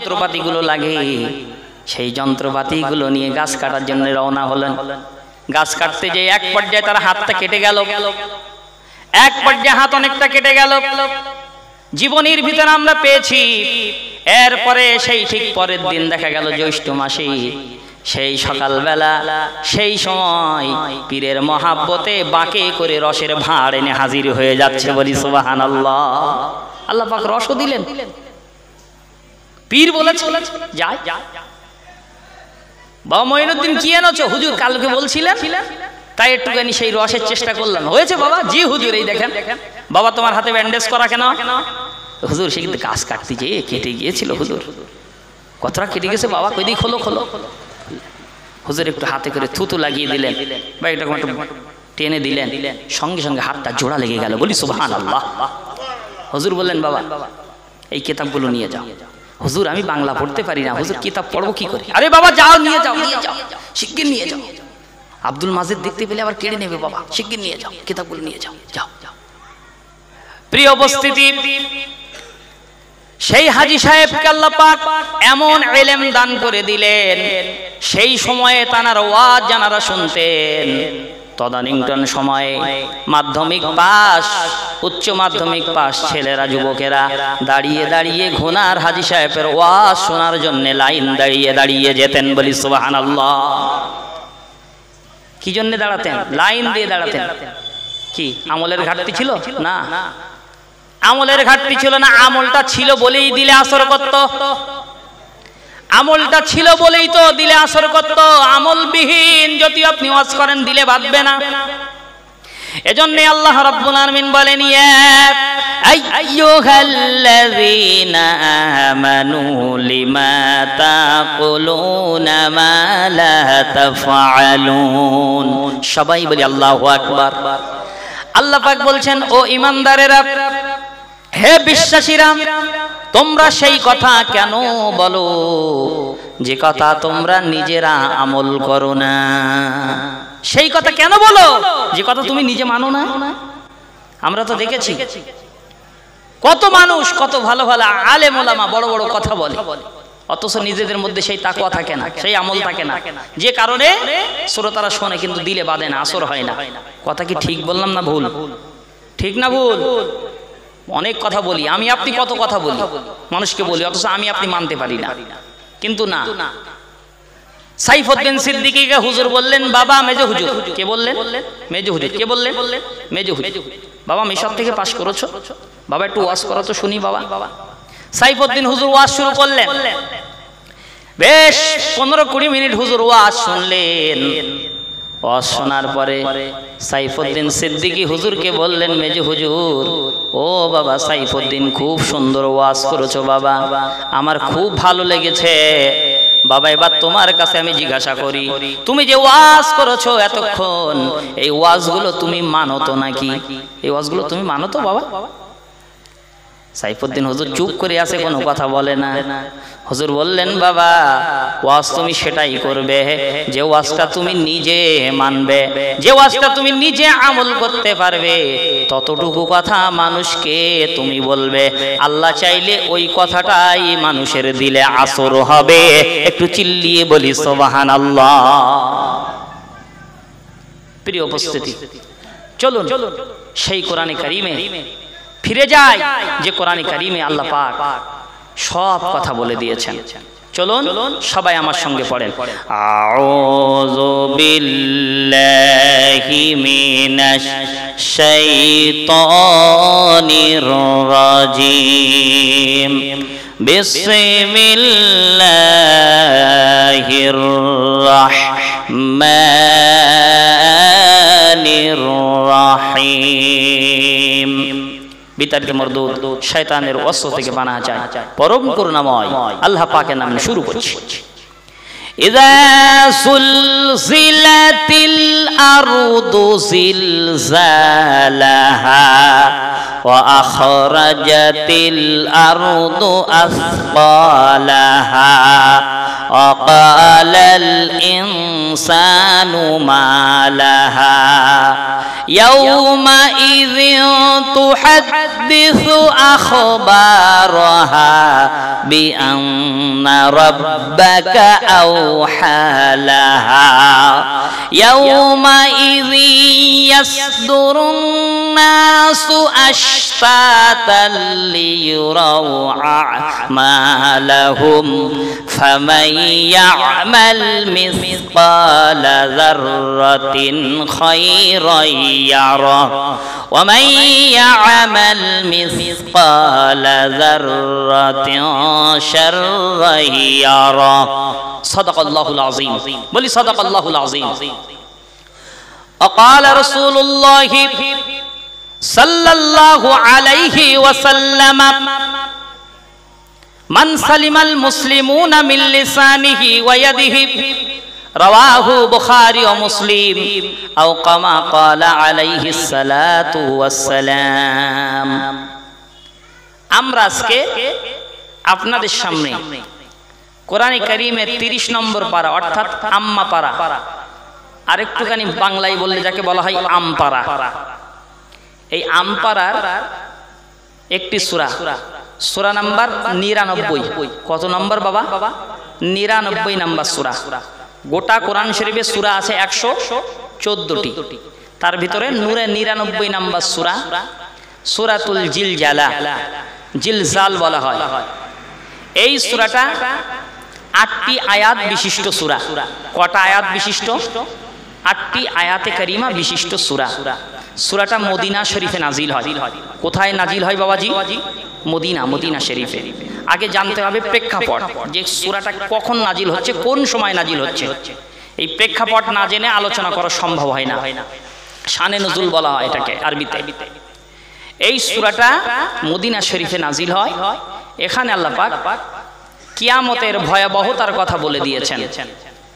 যন্ত্রপাতিগুলো লাগে সেই যন্ত্রপাতিগুলো নিয়ে গাছ কাটার জন্য রওনা হলেন। গাছ কাটতে যে এক পর্যায়ে তার হাতটা কেটে গেল, এক পর্যায়ে হাত অনেকটা কেটে গেল। জীবনের ভিতরে আমরা পেয়েছি। এরপরে সেই ঠিক পরের দিন দেখা গেল জ্যৈষ্ঠ মাসে, সেই সকালবেলা সেই সময় পীরের মহাব্বতে বাঁকে করে রসের ভাঁড় এনে হাজির হয়ে যাচ্ছে। বলি সুবহানাল্লাহ। আল্লাহ পাক রসও দিলেন। পীর বলেছে যাই, বাবা মঈনুদ্দিন কি এনেছো? হুজুর কালকে বলছিলেন তাই একটুখানি সেই রসের চেষ্টা করলাম। হয়েছে বাবা? জি হুজুর। এই দেখেন। বাবা তোমার হাতে ব্যান্ডেজ করা কেন? হুজুর সে কিন্তু গাছ কাটতে যেয়ে কেটে গিয়েছিল হুজুর। কতটা কেটে গেছে বাবা? কই দিই খোলো খোলো। হুজুর একটু হাতে করে থুতু লাগিয়ে দিলেন বা এরকম একটু টেনে দিলেন, সঙ্গে সঙ্গে হাতটা জোড়া লেগে গেল। বলি সুবহানাল্লাহ। হুজুর বললেন বাবা এই কিতাবগুলো নিয়ে যাও। হুজুর আমি বাংলা পড়তে পারি না, হুজুর কিতাব পড়বো কি করে? আরে বাবা যাও, নিয়ে যাও, নিয়ে যাও, শিগগির নিয়ে যাও। আব্দুল মাজেদ দেখতে পেলে আবার কেড়ে নেবে বাবা, শিগগির নিয়ে যাও, কিতাবগুলো নিয়ে যাও, যাও যাও। প্রিয় উপস্থিতি, সেই হাজী সাহেবকে আল্লাহ পাক এমন ইলম দান করে দিলেন, সেই সময়ে তানার ওয়াজ জানারা শুনতেন। তদানীন্তন সময়ে মাধ্যমিক পাস, উচ্চ মাধ্যমিক পাস ছেলেরা, যুবকেরা দাঁড়িয়ে দাঁড়িয়ে ঘোনার হাজী সাহেবের ওয়াজ শোনার জন্য লাইন দাঁড়িয়ে দাঁড়িয়ে যেতেন। বলি সুবহানাল্লাহ। কি জন্য দাঁড়াতেন? লাইন দিয়ে দাঁড়াতেন। কি আমলের ঘাটতি ছিল? না, আমলের ঘাটতি ছিল না। আমলটা ছিল বলেই দিলে আসর করত। আমলটা ছিল বলেই তো দিলে আসর করত। আমলবিহীন যদি আপনি ওয়াজ করেন দিলে বাঁধবে না। এজন্য আল্লাহ রাব্বুল আলামিন বলেন ইয়া আইয়ুহাল্লাযীনা আমানু লিমা তাকুলুনা মা লা তাফআলুন। সবাই বলি আল্লাহু আকবার। আল্লাহ পাক বলছেন ও ঈমানদারেরা, হে বিশ্বাসীরা, তোমরা সেই কথা কেন বলো যে কথা তোমরা নিজেরা আমল করো না? সেই কথা কেন বলো যে কথা তুমি নিজে মানো না? আমরা তো দেখেছি কত মানুষ কত ভালো ভালো আলেম ওলামা বড় বড় কথা বলে, অথচ নিজেদের মধ্যে সেই তাকওয়া থাকে না, সেই আমল থাকে না, যে কারণে শ্রোতারা শোনে কিন্তু দিলে বাঁধে না, আসর হয় না। কথা কি ঠিক বললাম না ভুল? ঠিক না ভুল? অনেক কথা বলি আমি, আপনি কত কথা বলি, মানুষকে বলি, অথচ আমি আপনি মানতে পারি না। কিন্তু না, সাইফুদ্দিন সিদ্দিকীকে হুজুর বললেন বাবা মেজো হুজুর। কে বললেন? মেজো হুজুর। কে বললেন? মেজো হুজুর। বাবা মিশর থেকে পাশ করেছো, বাবা একটু ওয়াজ করো তো শুনি বাবা। সাইফুদ্দিন হুজুর ওয়াজ শুরু করলেন। বেশ 15-20 মিনিট হুজুর ওয়াজ শুনলেন। ওয়াজ শোনার পরে সাইফুদ্দিন সিদ্দিকী হুজুরকে বললেন মেজো হুজুর, ও বাবা সাইফুদ্দিন খুব সুন্দর ওয়াজ করেছো বাবা, আমার খুব ভালো লেগেছে বাবা। এবার তোমার কাছে আমি জিজ্ঞাসা করি, তুমি যে ওয়াজ করেছো এতক্ষণ, এই ওয়াজগুলো তুমি মানো তো নাকি? এই ওয়াজগুলো তুমি মানো তো বাবা? সাইফুদ্দিন হুজুর চুপ করে আছে, কোনো কথা বলে না। হুজুর বললেন বাবা ওয়াজ তুমি সেটাই করবে যে ওয়াজটা তুমি নিজে মানবে, যে ওয়াজটা তুমি নিজে আমল করতে পারবে, ততটুকু কথা মানুষকে তুমি বলবে। আল্লাহ চাইলে ওই কথাটাই মানুষের দিলে আসর হবে। একটু চিল্লিয়ে বলি সুবহানাল্লাহ। প্রিয় উপস্থিতি, চলুন সেই কোরআনে কারিমে ফিরে যায়, যে কোরআনে কারিমে আল্লাহ পাক সব কথা বলে দিয়েছেন। চলুন সবাই আমার সঙ্গে পড়েন, আউযু বিল্লাহি মিনাশ শাইতানির রাজিম, বিসমিল্লাহির রাহমানির রাহিম। বিতাড়িত মরদুদ শয়তানের ওয়াসওয়াসা থেকে বানা যায় পরম করুণাময় আল্লাহ পাকের নামে শুরু করছি। ইযা সুলসিলাতিল আরদু জিলজালাহা ওয়া আখরাজাতিল আরদু আসকালাহা ওয়া ক্বালাল ইনসানু মা লাহা ইয়াউমাইযিন তুহাদ্দিসু আখবারাহা বিআন্না রাব্বাকা আওহা লাহা ইয়াউমাইযিন ইয়াসদুরুন নাসু আশতাতাল লিয়ুরাউ আ'মালাহুম ফামান ইয়া'মাল মিসকালা যাররাতিন খায়রান ইয়ারা ওয়া মান ইয়া'মাল মিসকালা যাররাতিন শাররান ইয়ারা সাদাকাল্লাহুল আযীম বলি সাদাকাল্লাহুল আযীম وقال رسول الله صلى الله عليه وسلم من سلم المسلمون من لسانه ويده رواه بخاري ومسلم أو كما قال عليه الصلاة والسلام আমরা আজকে আপনাদের সামনে কোরআনে কারীমের 30 নম্বর পারা অর্থাৎ আম্মা পারা আরেকটুখানি বাংলায় বললে যাকে বলা হয় আমপারা এই আমপারার একটি সূরা সূরা নাম্বার 99 কত নম্বর বাবা 99 নম্বর সূরা গোটা কোরআন শরীফে সূরা আছে 114টি তার ভিতরে নূরে 99 নম্বর সূরা সূরাতুল জিলজালা জিলজাল বলা হয় এই সূরাটা 8টি আয়াত বিশিষ্ট সূরা কটা আয়াত বিশিষ্ট 8টি আয়াতে কারিমা বিশিষ্ট সূরা সূরাটা মদিনা শরীফে নাজিল হয় কোথায় নাজিল হয় বাবাজি মদিনা শরীফে আগে জানতে হবে প্রেক্ষাপট যে সূরাটা কখন নাজিল হচ্ছে কোন সময় নাজিল হচ্ছে এই প্রেক্ষাপট না জেনে আলোচনা করা সম্ভব হয় না শানে নুজুল বলা হয় এটাকে আরবিতে এই সূরাটা মদিনা শরীফে নাজিল হয় এখানে আল্লাহ পাক কিয়ামতের ভয়াবহতার কথা বলে দিয়েছেন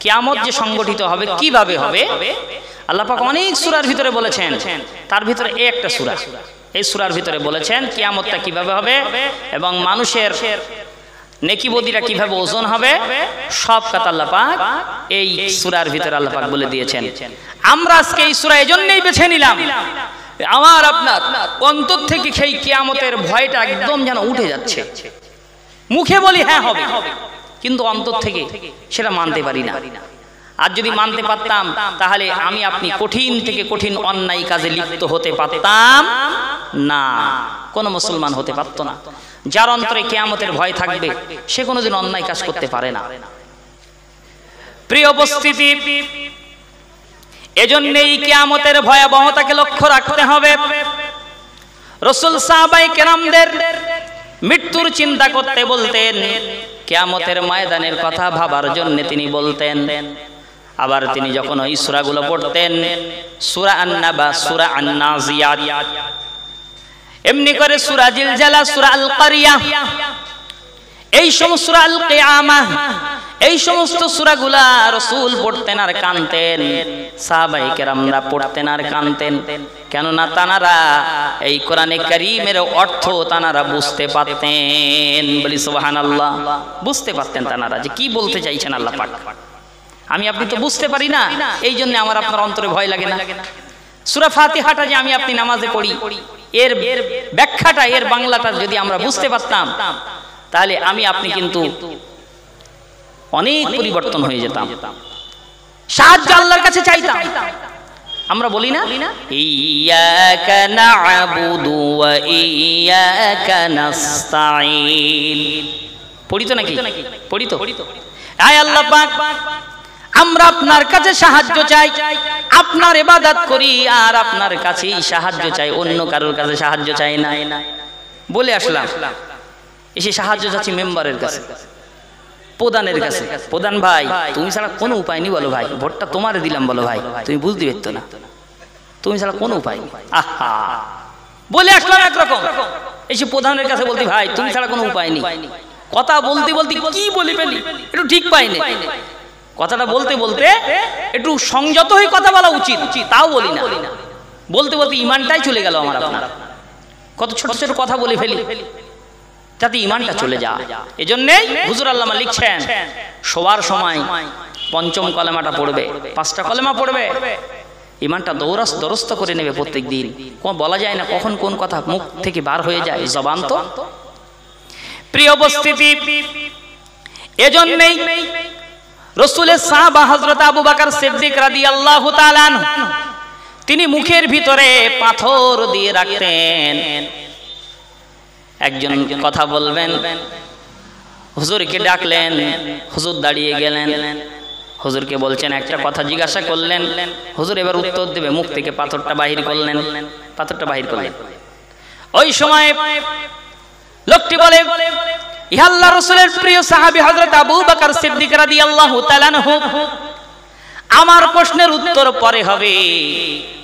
কিয়ামত যে সংগঠিত হবে কিভাবে হবে আল্লাহ পাক অনেক সূরার ভিতরে বলেছেন তার ভিতরে এই একটা সূরা এই সূরার ভিতরে বলেছেন কিয়ামতটা কিভাবে হবে এবং মানুষের নেকি বদিরা কিভাবে ওজন হবে সব কথা আল্লাহ পাক এই সূরার ভিতরে আল্লাহ পাক বলে দিয়েছেন আমরা আজকে এই সূরা এজন্যই বেছে নিলাম আমার আপনার অন্তর থেকে সেই কিয়ামতের ভয়টা একদম যেন উঠে যাচ্ছে মুখে বলি হ্যাঁ হবে কিন্তু অন্তর থেকে সেটা মানতে পারি না আর যদি মানতে পারতাম তাহলে আমি আপনি কঠিন থেকে কঠিন অন্যায় কাজে লিপ্ত হতে পারতাম না কোনো মুসলমান হতে পারতো না যার অন্তরে কিয়ামতের ভয় থাকবে সে কোনোদিন অন্যায় কাজ করতে পারে না প্রিয় উপস্থিতি এজন্যই কিয়ামতের ভয়াবহতাকে লক্ষ্য রাখতে হবে রাসূল সাহাবায়ে কেরামদের মৃত্যুর চিন্তা করতে বলতেন কিয়ামতের ময়দানের কথা ভাবার জন্য তিনি বলতেন আবার তিনি যখন ওই সূরাগুলো পড়তেন সূরা আন-নাবা সূরা আন-নাজিয়াত এমনি করে সূরা জিলজালা সূরা আল কারিয়া এই সমস্ত সূরা আল কিয়ামাহ এই সমস্ত সূরাগুলা রাসূল পড়তেন আর কানতেন সাহাবায়ে কেরামরা পড়তেন আর কানতেন কেননা তানারা এই কোরআনে কারীমের অর্থ তানারা বুঝতে পারতেন বলি সুবহানাল্লাহ বুঝতে পারতেন তানারা যে কি বলতে চাইছেন আল্লাহ পাক আমি আপনি তো বুঝতে পারি না এই জন্য আমার আপনার অন্তরে ভয় লাগে না সূরা ফাতিহাটা যে আমি আপনি নামাজে পড়ি এর ব্যাখ্যাটা এর বাংলাটা যদি আমরা বুঝতে পারতাম তাহলে আমি আপনি কিন্তু অনেক পরিবর্তন হয়ে যেতাম সাহায্য আল্লাহর কাছে চাইতাম আমরা বলি না ইয়াকা না'বুদু ওয়া ইয়াকা নাস্তাঈন পড়ি তো নাকি পড়ি তো আয় আল্লাহ পাক আমরা আপনার কাছে সাহায্য চাই আপনার ইবাদত করি আর আপনার কাছেই সাহায্য চাই অন্য কারোর কাছে সাহায্য চাই না বলে আসলাম এসে সাহায্য চাচ্ছি মেম্বারের কাছে প্রধানের কাছে প্রধান ভাই তুমি ছাড়া কোনো উপায় নেই বলো ভাই ভোটটা তোমারে দিলাম বলো ভাই তুমি বুঝতে পারতো না তুমি ছাড়া কোনো উপায় নেই আহা বলে আসলাম একরকম এসে প্রধানের কাছে বলতে ভাই তুমি ছাড়া কোনো উপায় নেই কথা বলতে বলতে কি বলি ফেলি একটু ঠিক পাইনি কথাটা বলতে বলতে একটু সংযত হয়ে কথা বলা উচিত তাও বলি না বলতে বলতে ঈমানটাই চলে গেল আমার আপনার কত ছোট ছোট কথা বলে ফেলি যাতে ঈমানটা চলে যায় এজন্যই হুজুর আল্লামা লিখছেন শোয়ার সময় পঞ্চম কলেমাটা পড়বে 5টা কলেমা পড়বে ইমানটা দরস্ত করে নেবে প্রত্যেক দিন। বলা যায় না কখন কোন কথা মুখ থেকে বার হয়ে যায়, জবান তো। প্রিয় উপস্থিতি, এজন্যই রাসূলের সাহাবা হযরত আবু বকর সিদ্দিক রাদিয়াল্লাহু তাআলা আনহু তিনি মুখের ভিতরে পাথর দিয়ে রাখতেন। একজন কথা বলবেন, হুজুরকে ডাকলেন, হুজুর দাঁড়িয়ে গেলেন, হুজুরকে বলছেন একটা কথা জিজ্ঞাসা করলেন, হুজুর এবার উত্তর দেবে, মুখ থেকে পাথরটা বাহির করলেন, পাথরটা বাহির করলেন। ওই সময় লোকটি বলে, ইহা আল্লাহর রাসূলের প্রিয় সাহাবী হযরত আবু বকর সিদ্দিক রাদিয়াল্লাহু তাআলা আনহু, আমার প্রশ্নের উত্তর পরে হবে,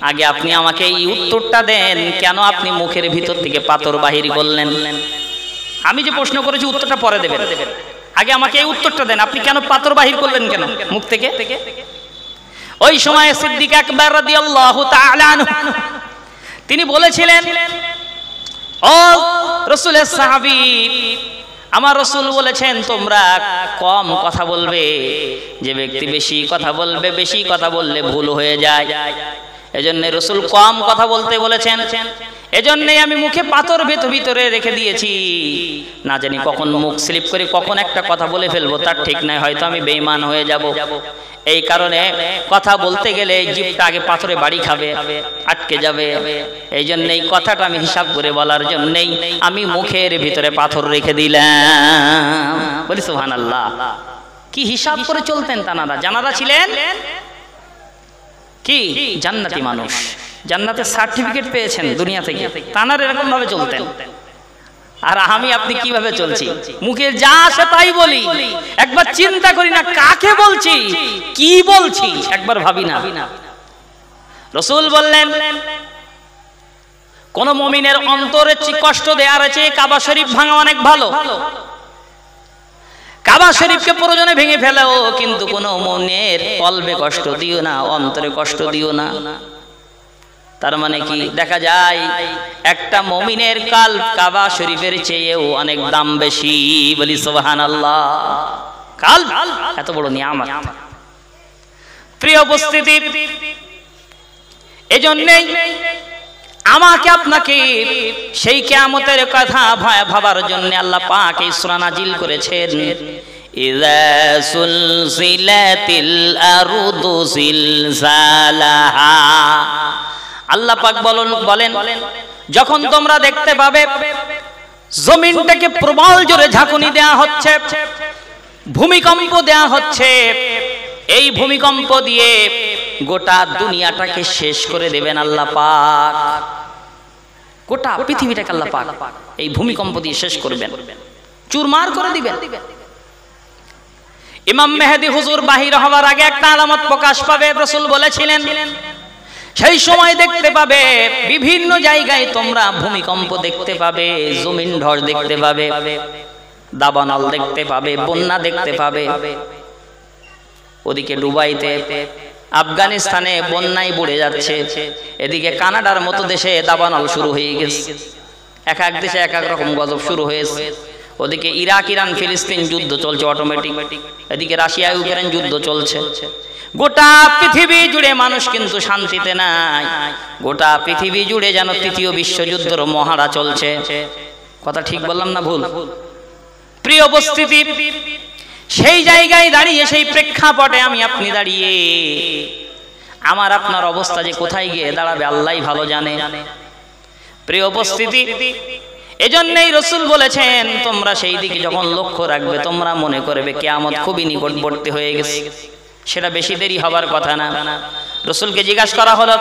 আগে আপনি আমাকে এই উত্তরটা দেন, কেন আপনি মুখের ভিতর থেকে পাথর বাহির করলেন? আমি যে প্রশ্ন করেছি উত্তরটা পরে দেবেন, আগে আমাকে এই উত্তরটা দেন, আপনি কেন পাথর বাহির করলেন কেন মুখ থেকে? ওই সময় সিদ্দিক আকবর রাদিয়াল্লাহু তাআলা আনহু তিনি বলেছিলেন, ও রাসূলের সাহাবী, আমার রাসূল বলেছেন তোমরা কম কথা বলবে, যে ব্যক্তি বেশি কথা বলবে, বেশি কথা বললে ভুল হয়ে যায়, এজন্য রাসূল কম কথা বলতে বলেছেন। এজন্যই আমি মুখে পাথর ভিতরে রেখে দিয়েছি, না জানি কখন মুখ স্লিপ করে কখন একটা কথা বলে ফেলবো, তার ঠিক নাই, হয়তো আমি বেঈমান হয়ে যাব। এই কারণে কথা বলতে গেলে জিভটা আগে পাথরে বাড়ি খাবে, আটকে যাবে। এই জন্য এই কথাটা আমি হিসাব করে বলার জন্যই আমি মুখের ভিতরে পাথর রেখে দিলাম। বলি সুবহানাল্লাহ। কি হিসাব করে চলতেন তানারা, জানারা ছিলেন কি জান্নাতি মানুষ, জান্নাতের সার্টিফিকেট পেয়েছেন দুনিয়া থেকে, তানারা এরকম ভাবে চলতেন। আর আমি আপনি কিভাবে চলছি? মুখে যা আসে তাই বলি, একবার চিন্তা করি না কাকে বলছি, কি বলছি, একবার ভাবি না। রাসূল বললেন, কোন মুমিনের অন্তরে কষ্ট দেওয়ার চেয়ে কাবা শরীফ ভাঙা অনেক ভালো। কাবা শরীফকে প্রয়োজনে ভেঙে ফেলাও, কিন্তু কোন মনের কলবে কষ্ট দিও না, অন্তরে কষ্ট দিও না। তার মানে কি দেখা যায়, একটা মুমিনের কালব কাবা শরীফের চেয়েও অনেক দাম বেশি। বলি সুবহানাল্লাহ। কালব এত বড় নিয়ামত। প্রিয় উপস্থিতি, এজন্যই আমাকে আপনাকে সেই কিয়ামতের কথা ভাবার জন্য আল্লাহ পাক এই সূরা নাজিল করেছেন। ইযা সুলসিলাতিল আরদু জিলজালাহা, আল্লাহ পাক বলেন যখন তোমরা দেখতে পাবে জমিনটাকে প্রবল জোরে ঝাঁকুনি দেয়া হচ্ছে, ভূমিকম্প দেয়া হচ্ছে, এই ভূমিকম্প দিয়ে গোটা দুনিয়াটাকে শেষ করে দেবেন আল্লাহ পাক, গোটা পৃথিবীটাকে আল্লাহ পাক এই ভূমিকম্প দিয়ে শেষ করবেন, চুরমার করে দিবেন। ইমাম মেহেদী হুজুর বাহির হওয়ার আগে একটা আলামত প্রকাশ পাবে, রাসূল বলেছিলেন সেই সময় দেখতে পাবে বিভিন্ন জায়গায় তোমরা ভূমিকম্প দেখতে পাবে, জমিন ধস দেখতে পাবে, দাবানল দেখতে পাবে, বন্যা দেখতে পাবে। ওদিকে দুবাইতে, আফগানিস্তানে বন্যায় বুড়ে যাচ্ছে, এদিকে কানাডার মতো দেশে দাবানল শুরু হয়ে গেছে। এক এক দেশে এক এক রকম গজব শুরু হয়েছে। ওদিকে ইরাক, ইরান, ফিলিস্তিন যুদ্ধ চলছে অটোমেটিক, এদিকে রাশিয়া ইউক্রেন যুদ্ধ চলছে। গোটা পৃথিবী জুড়ে মানুষ কিন্তু শান্তিতে নাই, গোটা পৃথিবী জুড়ে যেন তৃতীয় বিশ্বযুদ্ধের মহড়া চলছে। কথা ঠিক বললাম না ভুল? প্রিয় উপস্থিতি, সেই জায়গায় দাঁড়িয়ে, সেই প্রেক্ষাপটে আমি আপনি দাঁড়িয়ে, আমার আপনার অবস্থা যে কোথায় গিয়ে দাঁড়াবে আল্লাহই ভালো জানে। প্রিয় উপস্থিতি, এজন্যই রাসূল বলেছেন তোমরা সেই দিকে যখন লক্ষ্য রাখবে তোমরা মনে করবে কিয়ামত খুবই নিকটবর্তী হয়ে গেছে, সেটা বেশি দেরি হবার কথা না। রাসূলকে জিজ্ঞাসা করা হলো,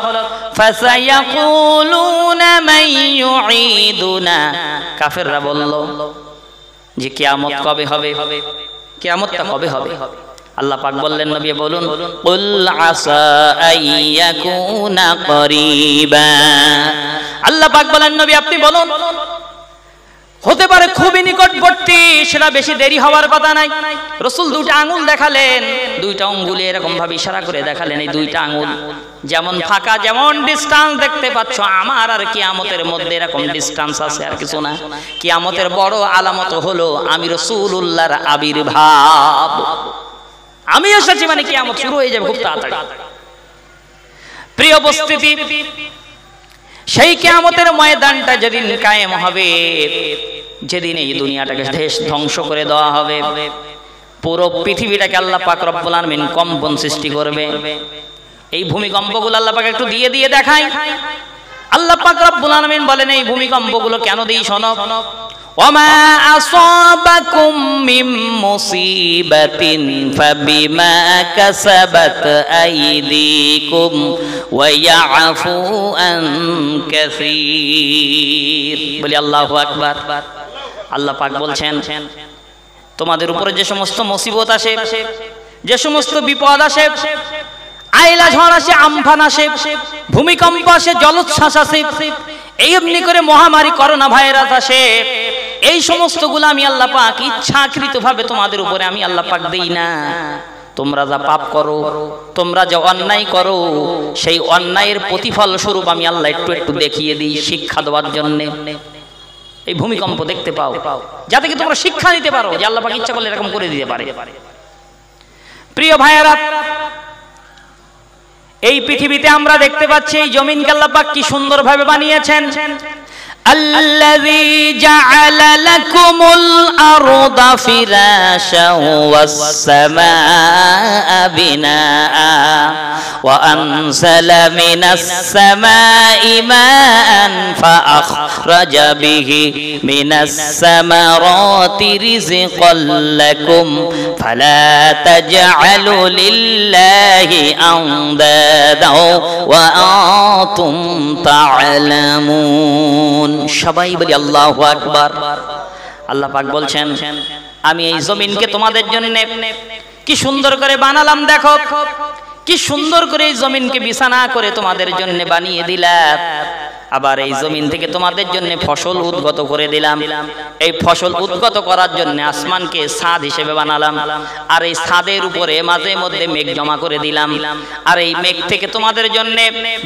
ফাসায়াকুলুনা মান ইউঈদুনা, কাফেররা বলল যে কিয়ামত কবে হবে, কিয়ামতটা কবে হবে? আল্লাহ পাক বললেন, নবী বলুন, কুল আসা আইয়াকুনা করিবা। আল্লাহ পাক বলেন, নবী আপনি বলুন হতে পারে খুবই নিকটবর্তী, সেটা বেশি দেরি হওয়ার কথা নাই। রাসূল দুইটা আঙ্গুল দেখালেন, দুইটা আঙ্গুলে এরকম ভাবে ইশারা করে দেখালেন, এই দুইটা আঙ্গুল যেমন ফাঁকা, যেমন ডিসটেন্স দেখতে পাচ্ছ, আমার আর কিয়ামতের মধ্যে এরকম ডিসটেন্স আছে, আর কিছু না। কিয়ামতের বড় আলামত হলো আমি রাসূলুল্লাহর আবির্ভাব, আমি এসেছি মানে কিয়ামত শুরু হয়ে যাবে খুব তাড়াতাড়ি। প্রিয় উপস্থিতি, সেই কিয়ামতের ময়দানটা যেদিন কায়েম হবে, যেদিন এই দুনিয়াটাকে ধ্বংস করে দেওয়া হবে, পুরো পৃথিবীটাকে আল্লাহ পাক রব্বুল আলামিন কম্পন সৃষ্টি করবে। এই ভূমিকম্পগুলো আল্লাহ পাক একটু দিয়ে দিয়ে দেখায়। আল্লাহ পাক রব্বুল আলামিন বলেন এই ভূমিকম্পগুলো কেন দেই শোনো। ওমা আসাবাকুম মিন মুসিবাতিন ফাবিমা কাসাবাত আইদিকুম ওয়া ইয়াফু আন কাসীর। বলি আল্লাহু আকবার। আল্লাহ পাক বলছেন তোমাদের উপরে যে সমস্ত মুসিবত আসে, যে সমস্ত বিপদ আসে, আইলা ঝড় আসে, আমফান আসে, ভূমিকম্প আসে, জলোচ্ছ্বাস আসে, এই এমনি করে মহামারী করোনা ভাইরাস আসে, এই সমস্তগুলো আমি আল্লাহ পাক ইচ্ছাকৃতভাবে তোমাদের উপরে আমি আল্লাহ পাক দেই না। তোমরা যা পাপ করো, তোমরা যা অন্যায় করো, সেই অন্যায়ের প্রতিফল স্বরূপ আমি আল্লাহ একটু একটু দেখিয়ে দিই শিক্ষা দেওয়ার জন্য। এই ভূমিকম্প দেখতে পাও যাতে কি তোমরা শিক্ষা নিতে পারো যে আল্লাহ পাক ইচ্ছা করলে এরকম করে দিতে পারে। প্রিয় ভাইয়েরা, এই পৃথিবীতে আমরা দেখতে পাচ্ছি এই জমিনকে আল্লাহ পাক কি সুন্দরভাবে বানিয়েছেন। আল্লাযী জাআলা লাকুমুল আরদা ফিরাশাও ওয়াস সামাআ বিনাআ ওয়া আনজালা মিনাস সামাই মাআন ফাআখরাজা বিহি মিনাস সামারাতি রিজকাল লাকুম ফালা তাজআলু লিল্লাহি আনদাদা ওয়া আনতুম তা'লামুন। সবাই বলি আল্লাহু আকবার। আল্লাহ পাক বলছেন আমি এই জমিনকে তোমাদের জন্য কি সুন্দর করে বানালাম, দেখো কি সুন্দর করে এই জমিনকে বিছানা করে তোমাদের জন্য বানিয়ে দিলাম। আবার এই জমিন থেকে তোমাদের জন্য ফসল উদ্গত করে দিলাম। এই ফসল উদ্গত করার জন্য আসমানকে ছাদ হিসেবে বানালাম, আর এই ছাদের উপরে মাঝে মধ্যে মেঘ জমা করে দিলাম, আর এই মেঘ থেকে তোমাদের জন্য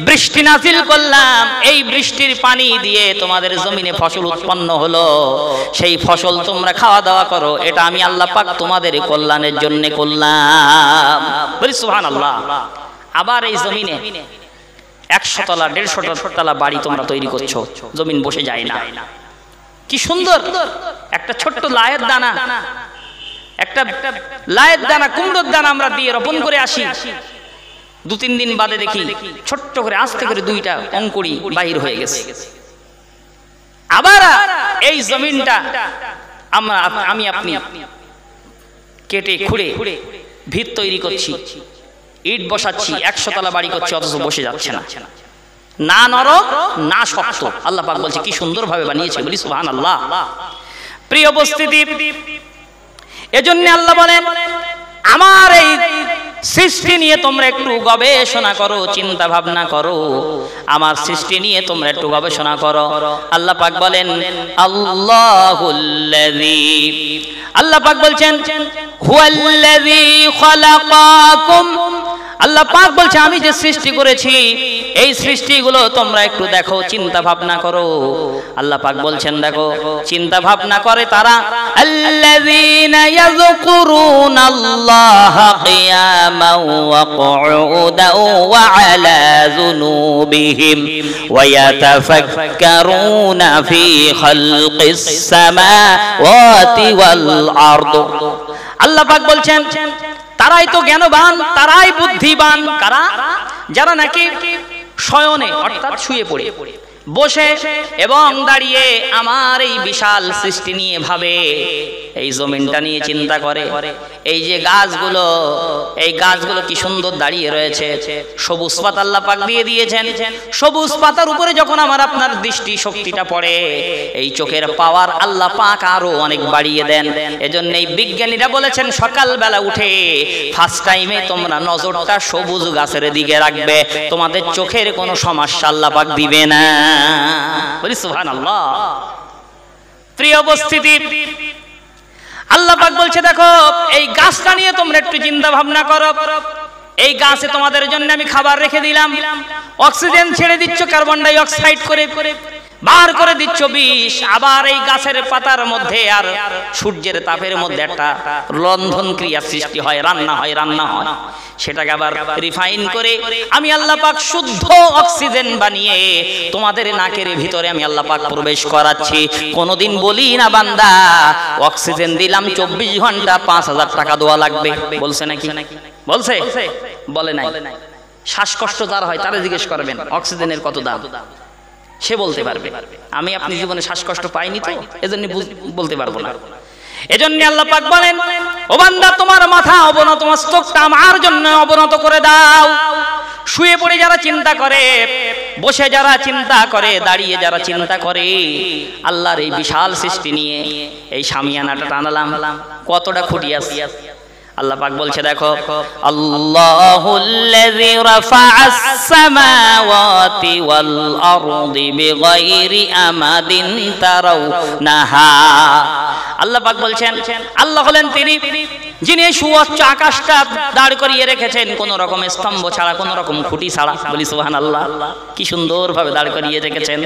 বৃষ্টি নাযিল করলাম। এই বৃষ্টির পানি দিয়ে তোমাদের জমিনে ফসল উৎপন্ন হলো, সেই ফসল তোমরা খাওয়া দাওয়া করো। এটা আমি আল্লাহ পাক তোমাদের কল্যাণের জন্য করলাম। বলি সুবহানাল্লাহ। আবার এই জমিনে 100 তলা 150 তলা বাড়ি তোমরা তৈরি করছো, জমিন বসে যায় না। কি সুন্দর একটা ছোট্ট লায়ের দানা, একটা লায়ের দানা, কুমড়োর দানা আমরা দিয়ে রোপণ করে আসি, 2-3 দিন বাদে দেখি ছোট্ট করে আস্তে করে 2টা অঙ্কুরি বাহির হয়ে গেছে। আবার এই জমিনটা আমি আপনি কেটে খুঁড়ে ভিত তৈরি করছি, ইট বসাচ্ছি, 100 তলা বাড়ি করছি, অথচ বসে যাচ্ছে না, না নরম না শক্ত। আল্লাহ পাক বলছে কি সুন্দরভাবে বানিয়েছে। বলি সুবহানাল্লাহ। প্রিয় উপস্থিতি, এজন্য আল্লাহ বলেন আমার এই সৃষ্টি নিয়ে তোমরা একটু গবেষণা করো, চিন্তা ভাবনা করো, আমার সৃষ্টি নিয়ে তোমরা একটু গবেষণা করো। আল্লাহ পাক বলেন আল্লাহুল্লাযী, আল্লাহ পাক বলছেন হুয়াল্লাযী খালাকাকুম। আল্লাহ পাক বলছে আমি যে সৃষ্টি করেছি এই সৃষ্টিগুলো তোমরা একটু দেখো, চিন্তা ভাবনা করো। আল্লাহ পাক বলছেন দেখো, চিন্তা ভাবনা করে তারা আল্লাযীনা ইয়াযকুরুনাল্লাহা কিয়ামান ওয়া কুউদান ওয়া আলা যুনুবিহিম ওয়া ইয়াতাফাক্কারুনা ফি খালকিস সামাওয়াতি ওয়াল আরদ। আল্লাহ পাক বলছেন তারাই তো জ্ঞানবান, তারাই বুদ্ধিমান। কারা? যারা নাকি শয়নে অর্থাৎ শুয়ে পড়ে, বসে এবং দাঁড়িয়ে আমার এই বিশাল সৃষ্টি নিয়ে ভাবে, এই জমিনটা নিয়ে চিন্তা করে। এই যে গাছগুলো, এই গাছগুলো কি সুন্দর দাঁড়িয়ে রয়েছে, সবুজ পাতা আল্লাহ পাক দিয়ে দিয়েছেন। সবুজ পাতার উপরে যখন আমার আপনার দৃষ্টি শক্তিটা পড়ে, এই চোখের পাওয়ার আল্লাহ পাক আরো অনেক বাড়িয়ে দেন। এজন্য এই বিজ্ঞানীরা বলেছেন সকালবেলা উঠে ফার্স্ট টাইমে তোমরা নজরটা সবুজ গাছের দিকে রাখবে, তোমাদের চোখের কোনো সমস্যা আল্লাহ পাক দিবে না। বলি সুবহানাল্লাহ। প্রিয় উপস্থিতি, আল্লাহ পাক বলছে দেখো এই গাছটা নিয়ে তোমরা একটু চিন্তা ভাবনা করো। এই গাছে তোমাদের জন্য আমি খাবার রেখে দিলাম, অক্সিজেন ছেড়ে দিচ্ছ, কার্বন ডাই অক্সাইড করে বার করে দিচ্ছ বিষ, আবার এই গাছের পাতার মধ্যে আর সূর্যের তাপের মধ্যে একটা রন্ধন ক্রিয়া সৃষ্টি হয়, রান্না হয়, সেটাকে আবার রিফাইন করে আমি আল্লাহ পাক শুদ্ধ অক্সিজেন বানিয়ে তোমাদের নাকের ভিতরে আমি আল্লাহ পাক প্রবেশ করাচ্ছি। কোনোদিন বলি না বান্দা অক্সিজেন দিলাম 24 ঘন্টা 5000 টাকা দেওয়া লাগবে, বলছে নাকি? বলছে? বলে নাই। শ্বাসকষ্ট যার হয় তারা জিজ্ঞেস করবেন অক্সিজেনের কত দাম, সে বলতে পারবে। আমি আপনি জীবনে শ্বাসকষ্ট পাইনি তো, এজন্য বলতে পারবো না। এজন্য আল্লাহ পাক বলেন, ও বান্দা তোমার মাথা অবনত, মস্তকটা আমার জন্য অবনত করে দাও। শুয়ে পড়ে যারা চিন্তা করে, বসে যারা চিন্তা করে, দাঁড়িয়ে যারা চিন্তা করে, আল্লাহর এই বিশাল সৃষ্টি নিয়ে এই শামিয়ানাটা টানালাম, কতটা খুঁটি আছে। আল্লাহ পাক বলছে দেখো, আল্লাহুল্লাযী রাফা'আস সামাওয়াতি ওয়াল আরদি বিগাইরি আমাদিন তারাউনাহা। আল্লাহ পাক বলছেন আল্লাহ হলেন তিনি যিনি সুউচ্চ আকাশটা দাঁড় করিয়ে রেখেছেন কোন রকম স্তম্ভ ছাড়া, কোন রকম খুঁটি ছাড়া। বলি সুবহানাল্লাহ, কি সুন্দরভাবে দাঁড় করিয়ে রেখেছেন।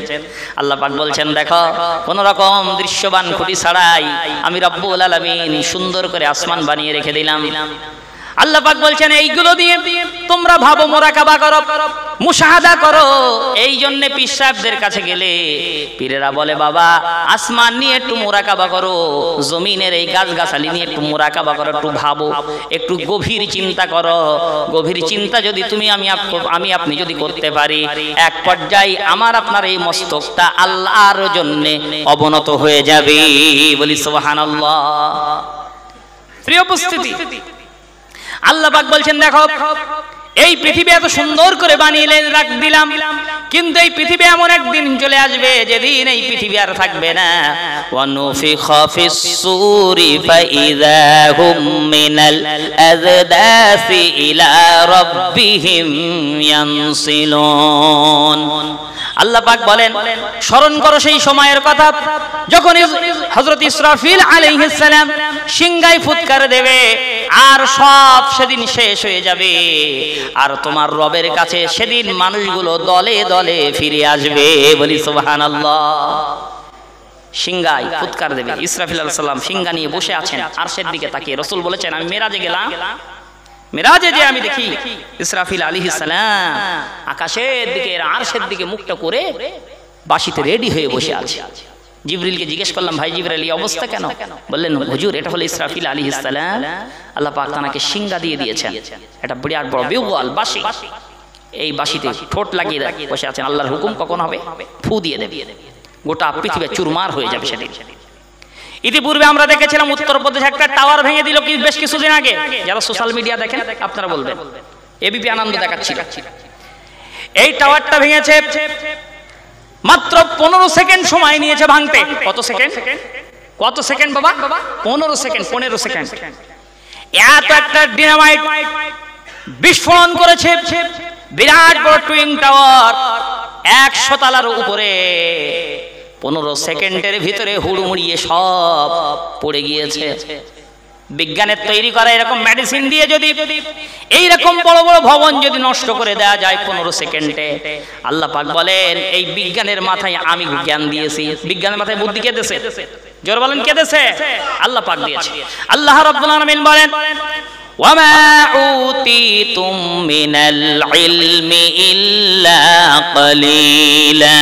আল্লাহ পাক বলছেন দেখো, কোন রকম দৃশ্যবান খুঁটি ছাড়াই আমি রব্বুল আলামিন সুন্দর করে আসমান বানিয়ে রেখে দিলাম। আল্লাহ পাক বলছেন এইগুলো দিয়ে তোমরা ভাবো, মুরাকাবা করো, মুশাহাদা করো। এই জন্য পীর সাহেবদের কাছে গেলে পীরেরা বলে বাবা আসমান নিয়ে একটু মুরাকাবা করো, জমিনের এই গাছগাছালি নিয়ে একটু মুরাকাবা করো, একটু ভাবো, একটু গভীর চিন্তা করো। গভীর চিন্তা যদি তুমি আমি আপনি যদি করতে পারি, এক পর্যায়ে আমার আপনার এই মস্তকটা আল্লাহর জন্য অবনত হয়ে যাবে। বলি সুবহানাল্লাহ। প্রিয় উপস্থিতি, আল্লাহ পাক বলছেন দেখো এই পৃথিবী এত সুন্দর করে বানিয়ে রাখ দিলাম, কিন্তু এই পৃথিবী এমন একদিন চলে আসবে যেদিন এই পৃথিবী আর থাকবে না। ওয়ানুফিখা ফিস সূরি ফাইযা হুম মিনাল আযদাসি ইলা রাব্বিহিম ইয়ানসিলুন। আল্লাহ পাক বলেন স্মরণ করো সেই সময়ের কথা যখন হযরত ইসরাফিল আলাইহিস সালাম সিংহায় ফুৎকার দেবে, আর সব সেদিন শেষ হয়ে যাবে, আর তোমার রবের কাছে সেদিন মানুষগুলো দলে দলে ফিরে আসবে। বলি সুবহানাল্লাহ। সিংহায় ফুৎকার দেবে, ইসরাফিল আলাইহিস সালাম সিংহা নিয়ে বসে আছেন আরশের দিকে তাকিয়ে। রাসূল বলেছেন আমি মেরাজে গেলাম, মেরাজে যে আমি দেখি ইসরাফিল আলাইহিস সালাম আকাশের দিকে আরশের দিকে মুখটা করে বাঁশিতে রেডি হয়ে বসে আছে। জিবরিলকে জিজ্ঞেস করলাম ভাই জিবরিল এই অবস্থা কেন? বললেন হুজুর এটা হলো ইসরাফিল আলাইহিস সালাম, আল্লাহ পাক তাকে সিংহা দিয়ে দিয়েছেন, এটা বিরাট বড় বিউগল বাঁশি, এই বাঁশিতে ঠোঁট লাগিয়ে বসে আছেন। আল্লাহর হুকুম কখন হবে? ফু দিয়ে দেবে, গোটা পৃথিবী চুরমার হয়ে যাবে সেদিন। ইতিপূর্বে আমরা দেখেছিলাম উত্তরপ্রদেশ একটা টাওয়ার ভেঙে দিল কি বেশ কিছুদিন আগে। যারা সোশ্যাল মিডিয়া দেখেন আপনারা বলবেন, এবিপি আনন্দ দেখাচ্ছিল। এই টাওয়ারটা ভেঙেছে, মাত্র 15 সেকেন্ড সময় নিয়েছে ভাঙতে। কত সেকেন্ড? কত সেকেন্ড বাবা? 15 সেকেন্ড। 15 সেকেন্ড এত একটা ডিনামাইট বিস্ফোরণ করেছে। বিরাট বড় টুইং টাওয়ার 100 তলার উপরে 15 সেকেন্ডের ভিতরে হুড়মুড়িয়ে সব পড়ে গিয়েছে। বিজ্ঞানের তৈরি করা এরকম মেডিসিন দিয়ে যদি এইরকম বড় বড় ভবন যদি নষ্ট করে দেওয়া যায় 15 সেকেন্ডে, আল্লাহ পাক বলেন এই বিজ্ঞানের মাথায় আমি জ্ঞান দিয়েছি। বিজ্ঞানের মাথায় বুদ্ধি কে দিয়েছে? জোর বলেন কে দিয়েছে? আল্লাহ পাক দিয়েছে। আল্লাহ রাব্বুল আলামিন বলেন ওয়ামা উতিতুম মিনাল ইলমি ইল্লা কালিলা।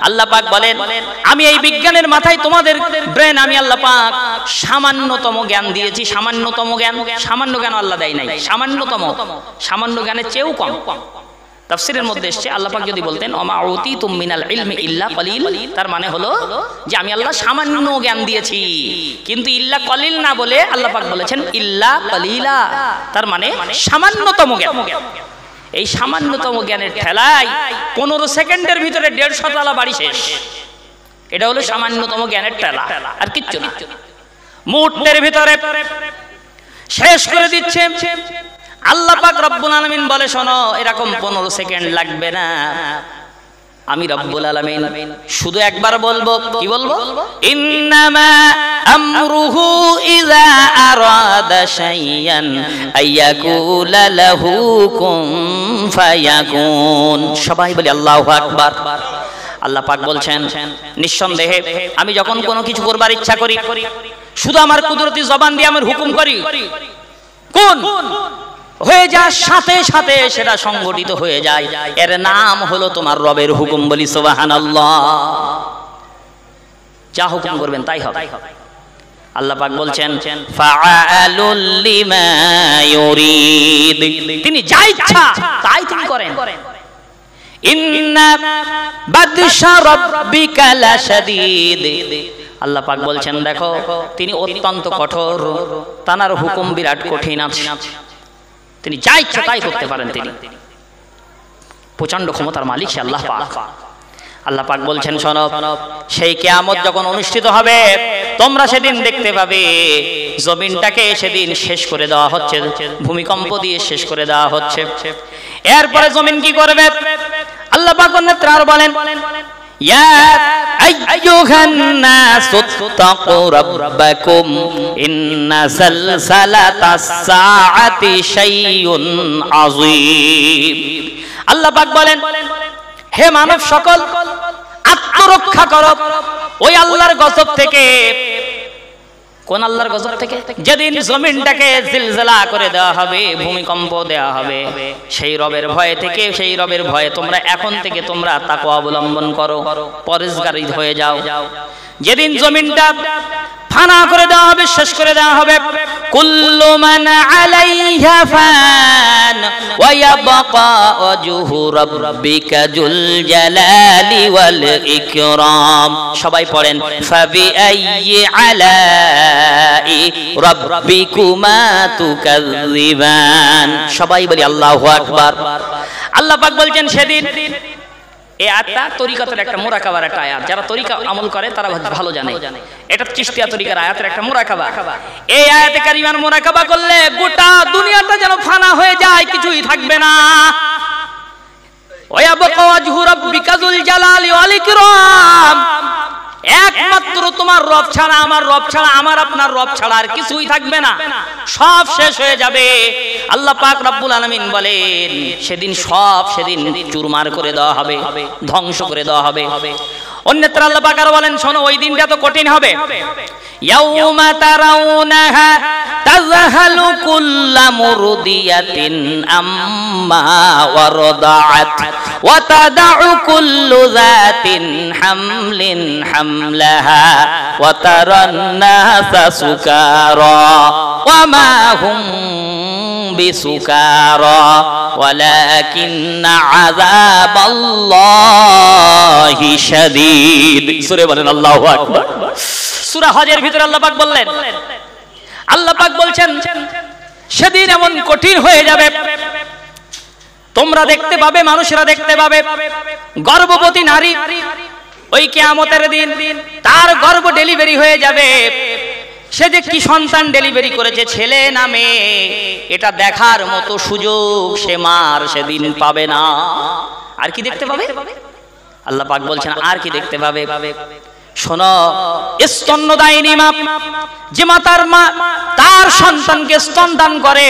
আল্লাহ পাক বলেন আমি এই বিজ্ঞানের মাথায় তোমাদের ব্রেন আমি আল্লাহ পাক সামান্যতম জ্ঞান দিয়েছি। সামান্যতম জ্ঞান, সামান্য জ্ঞান আল্লাহ দেয় নাই, সামান্যতম, সামান্য জ্ঞানের চেয়েও কম। তাফসীরের মধ্যে এসেছে আল্লাহ পাক যদি বলতেন ওমা উতিতুম মিনাল ইলমি ইল্লা কলিল, তার মানে হলো যে আমি আল্লাহ সামান্য জ্ঞান দিয়েছি, কিন্তু ইল্লা কলিল না বলে আল্লাহ পাক বলেছেন ইল্লা কলিলা, তার মানে সামান্যতম জ্ঞান। এই সামান্যতম জ্ঞানের ঠেলায় 15 সেকেন্ডের ভিতরে 150 তলা বাড়ি শেষ। এটা হলো সামান্যতম জ্ঞানের ঠেলা, আর কিচ্ছু না। মুহূর্তের ভিতরে শেষ করে দিচ্ছে। আল্লাহ পাক রব্বুল আলামিন বলে শোনো এরকম 15 সেকেন্ড লাগবে না, আমি রব্বুল আলামিন শুধু একবার বলবো। কি বলবো? ইন্নামা আমরুহু ইযা আরাদা শাইয়ান আইয়াকুলা লাহু কুন ফায়াকুন। সবাই বলি আল্লাহু আকবার। আল্লাহ পাক বলছেন নিঃসন্দেহে আমি যখন কোনো কিছু করবার ইচ্ছা করি শুধু আমার কুদরতি জবান দিয়ে আমার হুকুম করি, কোন হয়ে যায় সাথে সাথে সেটা সংগঠিত হয়ে যায়, এর নাম হলো তোমার রবের হুকুম। বলি সুবহানাল্লাহ। যা হুকুম করবেন তাই হবে। আল্লাহ পাক বলছেন ফাআলুল লিমা ইউরিদ, তিনি যা ইচ্ছা তাই তিনি করেন। ইন্না বাদশা রাব্বিকা লাশাদীদ, আল্লাহ পাক বলছেন দেখো তিনি অত্যন্ত কঠোর, তার হুকুম বিরাট কঠিন আছে, তিনি যা ইচ্ছা তাই করতে পারেন, তিনি প্রচন্ড ক্ষমতার মালিক সে আল্লাহ পাক। আল্লাহ পাক বলছেন শোনো, সেই কিয়ামত যখন অনুষ্ঠিত হবে তোমরা সেদিন দেখতে পাবে জমিনটাকে সেদিন শেষ করে দেওয়া হচ্ছে, ভূমিকম্প দিয়ে শেষ করে দেওয়া হচ্ছে। এরপরে জমিন কি করবে? আল্লাহ পাক আর বলেন ইয়া আইয়ুহান নাসু তাকু রাব্বাকুম ইন্না সালসালাতাস সাআতি শাইউন আযীম। আল্লাহ পাক বলেন হে মানব সকল আত্মরক্ষা করো ওই আল্লাহর গজব থেকে। কোন আল্লাহর গজব থেকে? যেদিন জমিনটাকে জিলজিলা করে দেওয়া হবে, ভূমিকম্প দেওয়া হবে, সেই রবের ভয় থেকে, সেই রবের ভয়ে তোমরা এখন থেকে তোমরা তাকওয়া অবলম্বন করো, পরেজগারি হয়ে যাও। যেদিন জমিনটা ফানা করে দেওয়া হবে, শেষ করে দেওয়া হবে, কুল্লু মান আলাইহা ফান ওয়া ইয়াবকা ওয়াজহু রাব্বিকা যুল জালালি ওয়াল ইকরাম। সবাই পড়েন ফাবিআইয়ি আলাই রাব্বিকুমা তুকাযযিবান। সবাই বলি আল্লাহু আকবার। আল্লাহ পাক বলছেন সেদিন, এই আয়াতটা তরিকাতের একটা মুরাকাবার একটা আয়াত, যারা তরিকা আমল করে তারা ভালো জানে, এটা চিশতিয়া তরিকার আয়াতের একটা মুরাকাবা। এই আয়াতে কারিমার মুরাকাবা করলে গোটা দুনিয়াটা যেন ফানা হয়ে যায়, কিছুই থাকবে না। ওয়ায়াবকা ওয়াজহু রাব্বিকা যুল জালালি ওয়াল ইকরাম, একমাত্র তোমার রব ছাড়া, আমার রব ছাড়া, আমার আপনার রব ছাড়া আর কিছুই থাকবে না, সব শেষ হয়ে যাবে। আল্লাহ পাক রব্বুল আলামিন বলেন সেদিন সব সেদিন চুরমার করে দেওয়া হবে, ধ্বংস করে দেওয়া হবে। অন্যত্র আল্লাহ পাক আরো বলেন শোনো ওই দিনটা তো কঠিন হবে। ইয়াউমা তারাউনাহা তাযহালু কুল্লু মুরদিয়াতিন আম্মা ওয়ারদাআত ওয়া তাদাউ কুল্লু যাতিন হামলিন হামলাহা ওয়া তারান নাসা সুকারা ওয়া মা হুম বিসুকারা ওয়ালাকিন্না আযাবাল্লাহি শাদীদ। সূরা বলেন আল্লাহু আকবার। সূরা হজের ভিতরে আল্লাহ পাক বললেন, আল্লাহ পাক বলছেন সেদিন এমন কঠিন হয়ে যাবে, তোমরা দেখতে পাবে, মানুষেরা দেখতে পাবে গর্ভবতী নারী ওই কিয়ামতের দিন তার গর্ভ ডেলিভারি হয়ে যাবে, সে যে কি সন্তান ডেলিভারি করেছে, ছেলে না মেয়ে, এটা দেখার মতো সুযোগ সে মার সেদিন পাবে না। আর কি দেখতে পাবে? আল্লাহ পাক বলছেন আর কি দেখতে পাবে? শোনো, স্তন্যদায়িনী মা, যে মাতার মা তার সন্তানকে স্তন দান করে,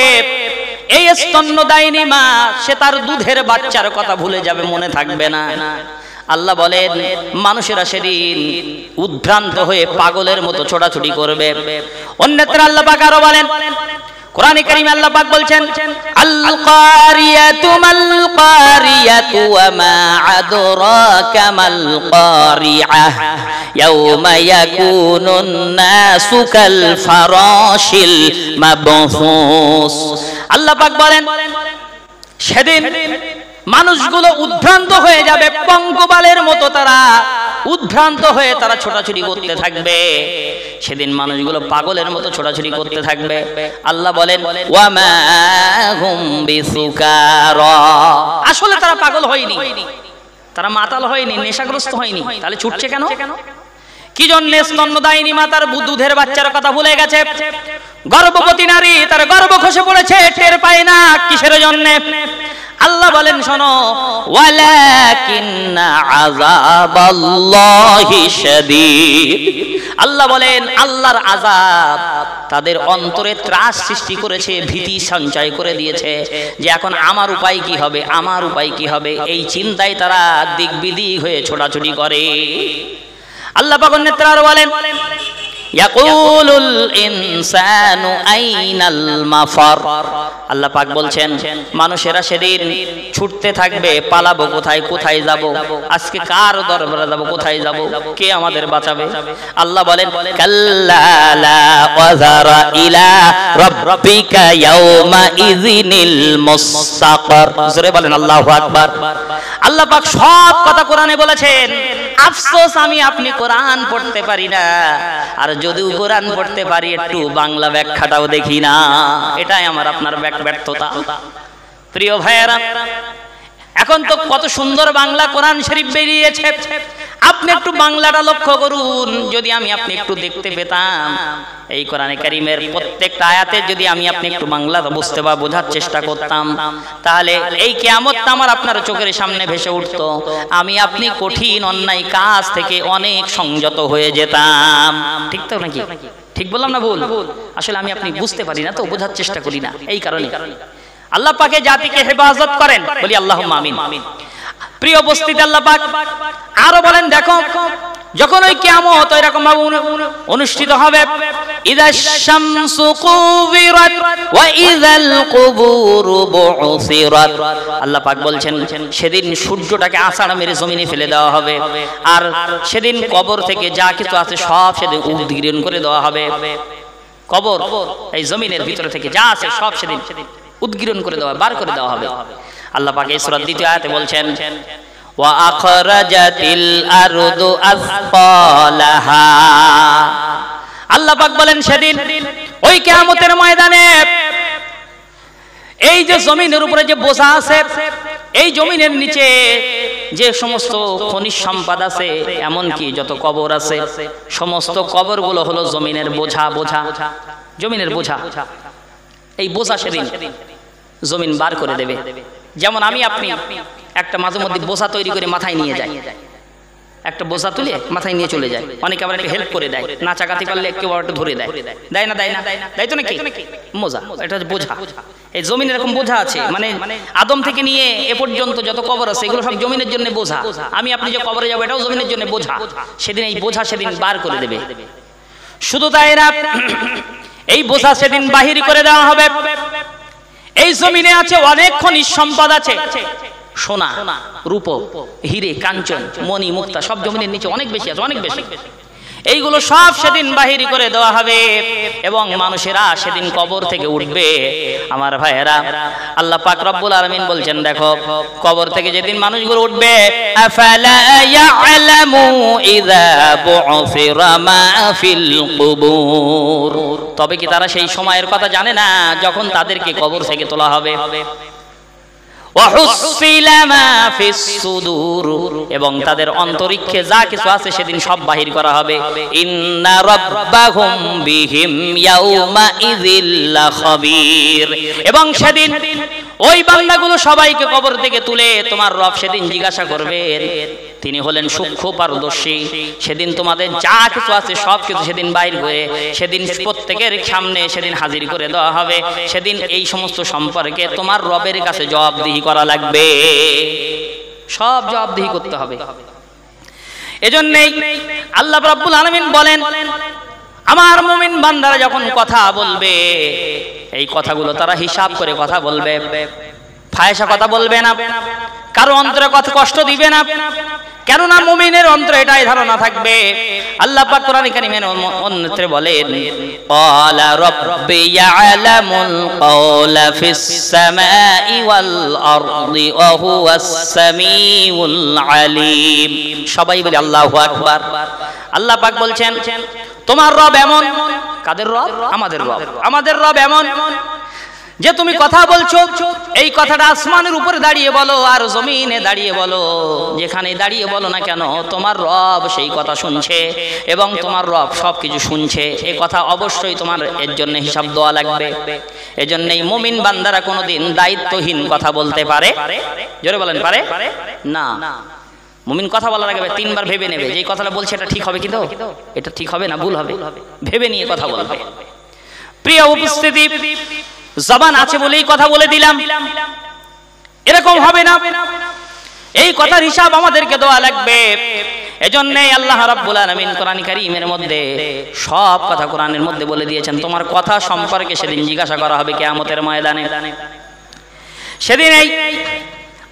এই স্তন্যদায়িনী মা সে তার দুধের বাচ্চার কথা ভুলে যাবে, মনে থাকবে না। আল্লাহ বলেন মানুষেরা সেদিন উদ্ভ্রান্ত হয়ে পাগলের মতো ছোটাছুটি করবে। অন্যত্র আল্লাহ পাক আরো বলেন, কোরআনে কারিমে আল্লাহ পাক বলছেন আল কারিয়াতু মাল কারিয়াতু ওয়া মা আদরাকা মাল কারিআহ ইয়াউমা ইয়াকুনুন নাসু কাল ফারাশিল মাবসুস। আল্লাহ পাক বলেন সেদিন মানুষগুলো উদ্ভ্রান্ত হয়ে যাবে, পঙ্গপালের মতো তারা উদ্ভ্রান্ত হয়ে তারা ছোটাছুটি করতে থাকবে। সেদিন মানুষগুলো পাগলের মতো ছোটাছুটি করতে থাকবে। আল্লাহ বলেন ওয়া মা হুম বিসুকারা, আসলে তারা পাগল হয়নি, তারা মাতাল হয়নি, নেশাগ্রস্ত হয়নি, তাহলে ছুটছে কেন? কি জন্য? স্তন্যদায়িনী মা তার দুধের বাচ্চার কথা ভুলে গেছে, গর্ভবতী নারী তার গর্ভ খসে পড়েছে, টের পায় না, কিসের জন্য? আল্লাহ বলেন শোনো, ওয়ালাকিন্না আযাবাল্লাহি শাদীদ। আল্লাহ বলেন আল্লাহর আযাব তাদের অন্তরে ত্রাস সৃষ্টি করেছে, ভীতি সঞ্চয় করে দিয়েছে যে এখন আমার উপায় কি হবে, আমার উপায় কি হবে, এই চিন্তায় তারা দিক বিদিক হয়ে ছোটাছুটি করে। আল্লাহ পাক অন্যত্র আরো বলেন, ইয়াকুলুল ইনসানু আইনাল মাফার। আল্লাহ পাক বলছেন মানুষেরা সেদিন ছুটতে থাকবে, পালাবো কোথায়, কোথায় যাব, আজকে কার দরবারে যাব, কোথায় যাব, কে আমাদের বাঁচাবে। আল্লাহ বলেন কাল্লা লা ওয়াজারা ইলা রাব্বিকা ইয়াউমা ইযিনিল মুস্তাকার। জোরে বলেন আল্লাহু আকবার। আল্লাহ পাক সব কথা কোরআনে বলেছেন, আফসোস আমি আপনি কোরআন পড়তে পারি না, আর যদিও কোরআন পড়তে পারি একটু বাংলা ব্যাখ্যাটাও দেখি না। এটাই আমার আপনার ব্যর্থতা। প্রিয় ভাইয়েরা, এখন তো কত সুন্দর বাংলা কোরআন শরীফ বেরিয়েছে, আপনি একটু বাংলাটা লক্ষ্য করুন। যদি আমি আপনি একটু দেখতে পেতাম এই কোরআনে কারীমের প্রত্যেকটা আয়াতে যদি আমি আপনি একটু বাংলা বুঝতে বা বোঝার চেষ্টা করতাম, তাহলে এই কিয়ামতটা আমার আপনার চোখের সামনে ভেসে উঠতো। আমি আপনি কঠিন অন্যায় কাজ থেকে অনেক সংযত হয়ে যেতাম। ঠিক তো নাকি? ঠিক বললাম না ভুল? আসলে আমি আপনি বুঝতে পারি না, তো বোঝার চেষ্টা করি না। এই কারণে আল্লাহ পাকে জাতিকে হেফাজত করেন, বলি আল্লাহুম্মা আমিন। প্রিয় উপস্থিতি, আল্লাহ পাক আরো বলেন, দেখো যখন ওই কিয়ামত এরকম ভাবে অনুষ্ঠিত হবে, ইযাশ শামসু কুবিরাত ওয়া ইযাল কুবুরু বুসিরাত। আল্লাহ পাক বলছেন সেদিন সূর্যটাকে আছাড় মেরে জমিনে ফেলে দেওয়া হবে, আর সেদিন কবর থেকে যা কিছু আছে সব সেদিন উদ্গীরণ করে দেওয়া হবে। কবর এই জমিনের ভিতরে থেকে যা আছে সব সেদিন উদ্গীরণ করে দেওয়া, বার করে দেওয়া হবে। আল্লাহ পাক এই সূরার দ্বিতীয় আয়াতে বলছেন, ওয়া আখরাজাতিল আরদু আসফালাহা। আল্লাহ পাক বলেন সেদিন ওই কিয়ামতের ময়দানে এই যে জমিনের উপরে যে বোঝা আছে, এই জমিনের নিচে যে সমস্ত খনিজ সম্পদ আছে, এমনকি যত কবর আছে, সমস্ত কবরগুলো হলো জমিনের বোঝা, জমিনের বোঝা। এই বোঝা সেদিন জমিন বার করে দেবে। যেমন আমি আপনি একটা মাঝে মধ্যে বোঝা তৈরি করে মাথায় নিয়ে যাই, একটা বোঝা তুলে মাথায় নিয়ে চলে যায়, অনেকে আবার একটু হেল্প করে দেয়, না চাকাতি করলে কেউ একটু ধরে দেয়, দেয় না দেয় তো নাকি? মোজা, এটা হচ্ছে বোঝা। এই জমিন এরকম বোঝা আছে, মানে আদম থেকে নিয়ে এ পর্যন্ত যত কবর আছে এগুলো সব জমিনের জন্য বোঝা। আমি আপনি যে কবরে যাবো এটাও জমিনের জন্য বোঝা। সেদিন এই বোঝা সেদিন বার করে দেবে। শুধু তাই না, এই বোঝা সেদিন বাহির করে দেওয়া হবে। এই জমিনে আছে অনেক খনিজ সম্পদ আছে, সোনা, রূপ, হিরে, কাঞ্চন, মণি, মুক্তা, সব জমিনের নিচে অনেক বেশি আছে, অনেক বেশি। এইগুলো সব সেদিন বাহির করে দেওয়া হবে এবং মানুষেরা সেদিন কবর থেকে উঠবে। আমার ভাইয়েরা, আল্লাহ পাক রব্বুল আলামিন বলছেন, দেখো কবর থেকে যেদিন মানুষগুলো উঠবে, আফালা ইয়ালামু ইযা বু'সিরা মা ফিল কুবুর। তবে কি তারা সেই সময়ের কথা জানে না যখন তাদেরকে কবর থেকে তোলা হবে? এবং তাদের অন্তরিক্ষে যা কিছু আছে সেদিন সব বাহির করা হবে। ইন্না রাব্বাহুম বিহিম ইয়াউমা ইযিল লাখাবীর। এবং সেদিন ওই বান্দাগুলো সবাইকে কবর থেকে তুলে তোমার রব সেদিন জিজ্ঞাসা করবেন, তিনি হলেন সূক্ষ্ম পারদর্শী। সেদিন তোমাদের যা কিছু আছে সব কিছু সেদিন বাইর হয়ে সেদিন প্রত্যেকের সামনে সেদিন হাজির করে দেওয়া হবে। সেদিন এই সমস্ত সম্পর্কে তোমার রবের কাছে জবাবদিহি করা লাগবে, সব জবাবদিহি করতে হবে। এজন্যই আল্লাহ রাব্বুল আলামিন বলেন, আমার মুমিন বান্দারা যখন কথা বলবে, এই কথাগুলো তারা হিসাব করে কথা বলবে, ফায়সা কথা বলবে না, কারো অন্তরে কথা কষ্ট দিবে না। কেননা মুমিনের অন্তরে এটাই ধারণা থাকবে। আল্লাহ পাক কোরআন কারীমের অন্যত্রে বলেন, ক্বালা রাব্বি ইয়ালামুল ক্বাওলা ফিস সামাই ওয়াল আরদি ওয়া হুয়াস সামিউল আলিম। সবাই বলি আল্লাহু আকবার। আল্লাহ পাক বলছেন, তোমার রব এমন, কাদের রব? আমাদের রব। আমাদের রব এমন যে তুমি কথা বলছো এই কথাটা আসমানের উপরে দাঁড়িয়ে বলো আর জমিনে দাঁড়িয়ে বলো, যেখানে দাঁড়িয়ে বলো না কেন তোমার রব সেই কথা শুনছে এবং তোমার রব সবকিছু শুনছে। এই কথা অবশ্যই তোমার এর জন্য হিসাব দেওয়া লাগবে। এজন্যই মুমিন বান্দারা কোনোদিন দায়িত্বহীন কথা বলতে পারে? জোরে বলেন, পারে না। মুমিন কথা বলার আগে তিনবার ভেবে নেবে যে এই কথাটা বলছে এটা ঠিক হবে কিন্তু এটা ঠিক হবে না ভুল হবে, ভেবে নিয়ে কথা বলবে। প্রিয় উপস্থিতি, জবান আছে বলেই কথা বলে দিলাম এরকম হবে না, এই কথার হিসাব আমাদেরকে দেওয়া লাগবে। এজন্যই আল্লাহ রাব্বুল আলামিন কোরআন কারীমের মধ্যে সব কথা কোরআনের মধ্যে বলে দিয়েছেন। তোমার কথা সম্পর্কে সেদিন জিজ্ঞাসা করা হবে কিয়ামতের ময়দানে। সেদিন এই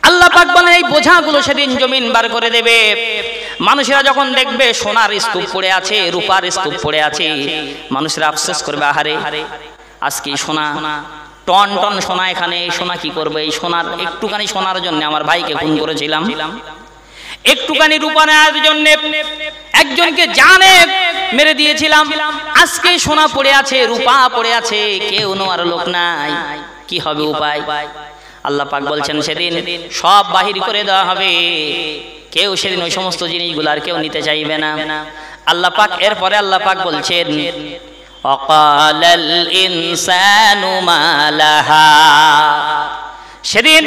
আল্লাহ পাক বলেন এই বোঝাগুলো সেদিন জমিন বার করে দেবে। মানুষেরা যখন দেখবে সোনার স্তূপ পড়ে আছে, রূপার স্তূপ পড়ে আছে, মানুষেরা আফসোস করবে, আহারে আজকে সোনা টন টন সোনা, এখানে এই সোনা কি করবে? এই সোনার একটুখানি সোনার জন্য আমার ভাইকে খুন করেছিলাম, একটুখানি রূপা নেওয়ার জন্য একজনকে জানে মেরে দিয়েছিলাম, আজকে সোনা পড়ে আছে, রূপা পড়ে আছে, কেউ নেওয়ার লোক নাই, কি হবে উপায়? আল্লাহ পাক বলছেন সেদিন সব বাহির করে দেওয়া হবে, কেউ সেদিন ওই সমস্ত জিনিসগুলো আর কেউ নিতে চাইবে না। আল্লাহ পাক এরপরে আল্লাহ পাক বলছেন অকালাল ইনসানু মা লাহা, সেদিন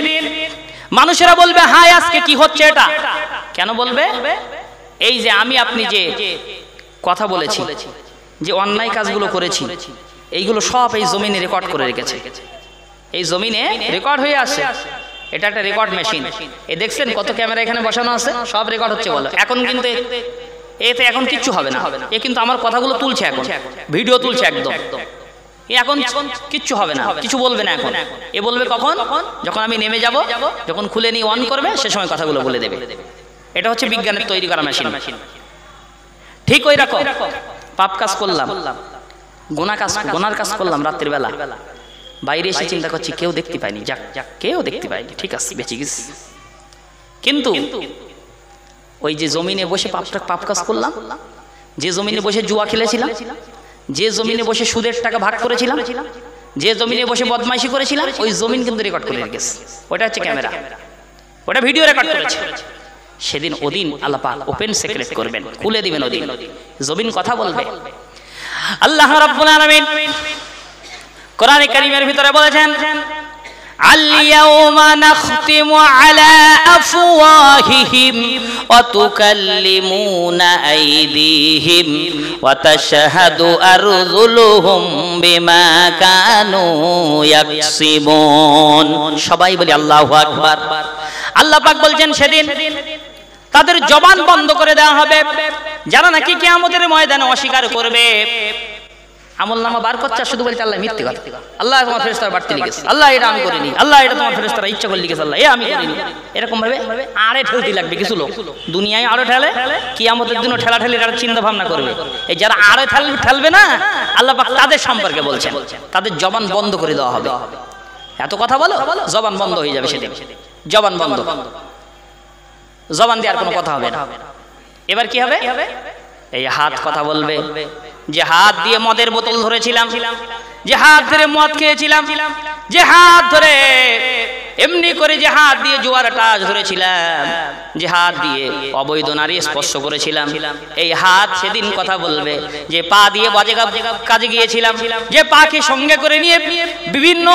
মানুষেরা বলবে হায় আজকে কি হচ্ছে এটা? কেন বলবে? এই যে আমি আপনি যে কথা বলেছি, যে অন্যায় কাজগুলো করেছি, এইগুলো সব এই জমিনে রেকর্ড করে রেখেছে, এই জমিনে রেকর্ড হয়ে আসে। এটা একটা রেকর্ড মেশিন। এই দেখছেন কত ক্যামেরা এখানে বসানো আছে, সব রেকর্ড হচ্ছে। বলো এখন কিন্তু এতে এখন কিচ্ছু হবে না, এ কিন্তু আমার কথাগুলো তুলছে, এখন ভিডিও তুলছে একদম, এখন কিচ্ছু হবে না, কিছু বলবে না। এখন এ বলবে কখন? যখন আমি নেমে যাব, যখন খুলে নিয়ে অন করবে সে সময় কথাগুলো বলে দেবে। এটা হচ্ছে বিজ্ঞানের তৈরি করা মেশিন। ঠিক ওই রকম পাপ কাজ করলাম, গুনার কাজ করলাম রাত্রির বেলা, বাইরে এসে চিন্তা করছি কেউ দেখতে পায়নি, যাক কেউ দেখতে পায়নি, ঠিক আছে বেঁচে গেছি। কিন্তু ওই যে জমিনে বসে পাপ কাজ করলাম, যে জমিনে বসে জুয়া খেলেছিলাম, যে জমিনে বসে সুদের টাকা ভাগ করেছিলাম, যে জমিনে বসে বদমাইশি করেছিলাম, ওই জমিন কিন্তু রেকর্ড করে রেখেছে। ওটা হচ্ছে ক্যামেরা, ওটা ভিডিও রেকর্ড করেছে। সেদিন ওদিন আল্লাহ পাক ওপেন সিক্রেট করবেন, খুলে দিবেন, ওদিন জমিন কথা বলবে। আল্লাহ রাব্বুল আলামিন কোরআন কারীমের ভিতরে বলেছেন আল-ইয়াওমা নাখতিমু আলা আফওয়াহিহিম ওয়া তুকাল্লিমুনা আইদিহিম ওয়া তাশহাদু আরজুলুহুম বিমা কানু ইয়াকসিবুন। সবাই বলি আল্লাহু আকবার। আল্লাহ পাক বলছেন সেদিন তাদের জবান বন্ধ করে দেওয়া হবে, যারা নাকি কিয়ামতের ময়দানে অস্বীকার করবে। আমলনামা বার করছে, শুধু বলছে আল্লাহ মিথ্যে কথা, আল্লাহ তোমার ফেরেশতারা বাড়তি লিখেছে, আল্লাহ এটা আমি করিনি, আল্লাহ এটা তোমার ফেরেশতারা ইচ্ছা করে লিখেছে, আল্লাহ এ আমি করিনি। এরকম ভাবে আরে ঠেলতে লাগবে কিছু লোক, দুনিয়ায় আরো ঠেলে, কিয়ামতের দিনও ঠেলাঠেলি তারা চিন্তা ভাবনা করবে। এই যারা আরো ঠেলবে না, আল্লাহ পাক তাদের সম্পর্কে বলছেন তাদের জবান বন্ধ করে দেওয়া হবে। এত কথা বলো, জবান বন্ধ হয়ে যাবে সেদিন, জবান বন্ধ, জবান দিয়ে আর কোনো কথা হবে না। এবার কি হবে? এই হাত কথা বলবে, যে হাত দিয়ে মদের বোতল ধরেছিলাম, যে হাত ধরে মদ খেয়েছিলাম, যে হাত ধরে এমনি করে, যে হাত দিয়ে জোয়ার টাচ ধরেছিলাম, যে হাত দিয়ে অবৈধ নারী স্পর্শ করেছিলাম, এই হাত সেদিন কথা বলবে। যে পা দিয়ে বাজে কাজে গিয়েছিলাম, যে পাকে সঙ্গে করে নিয়ে বিভিন্ন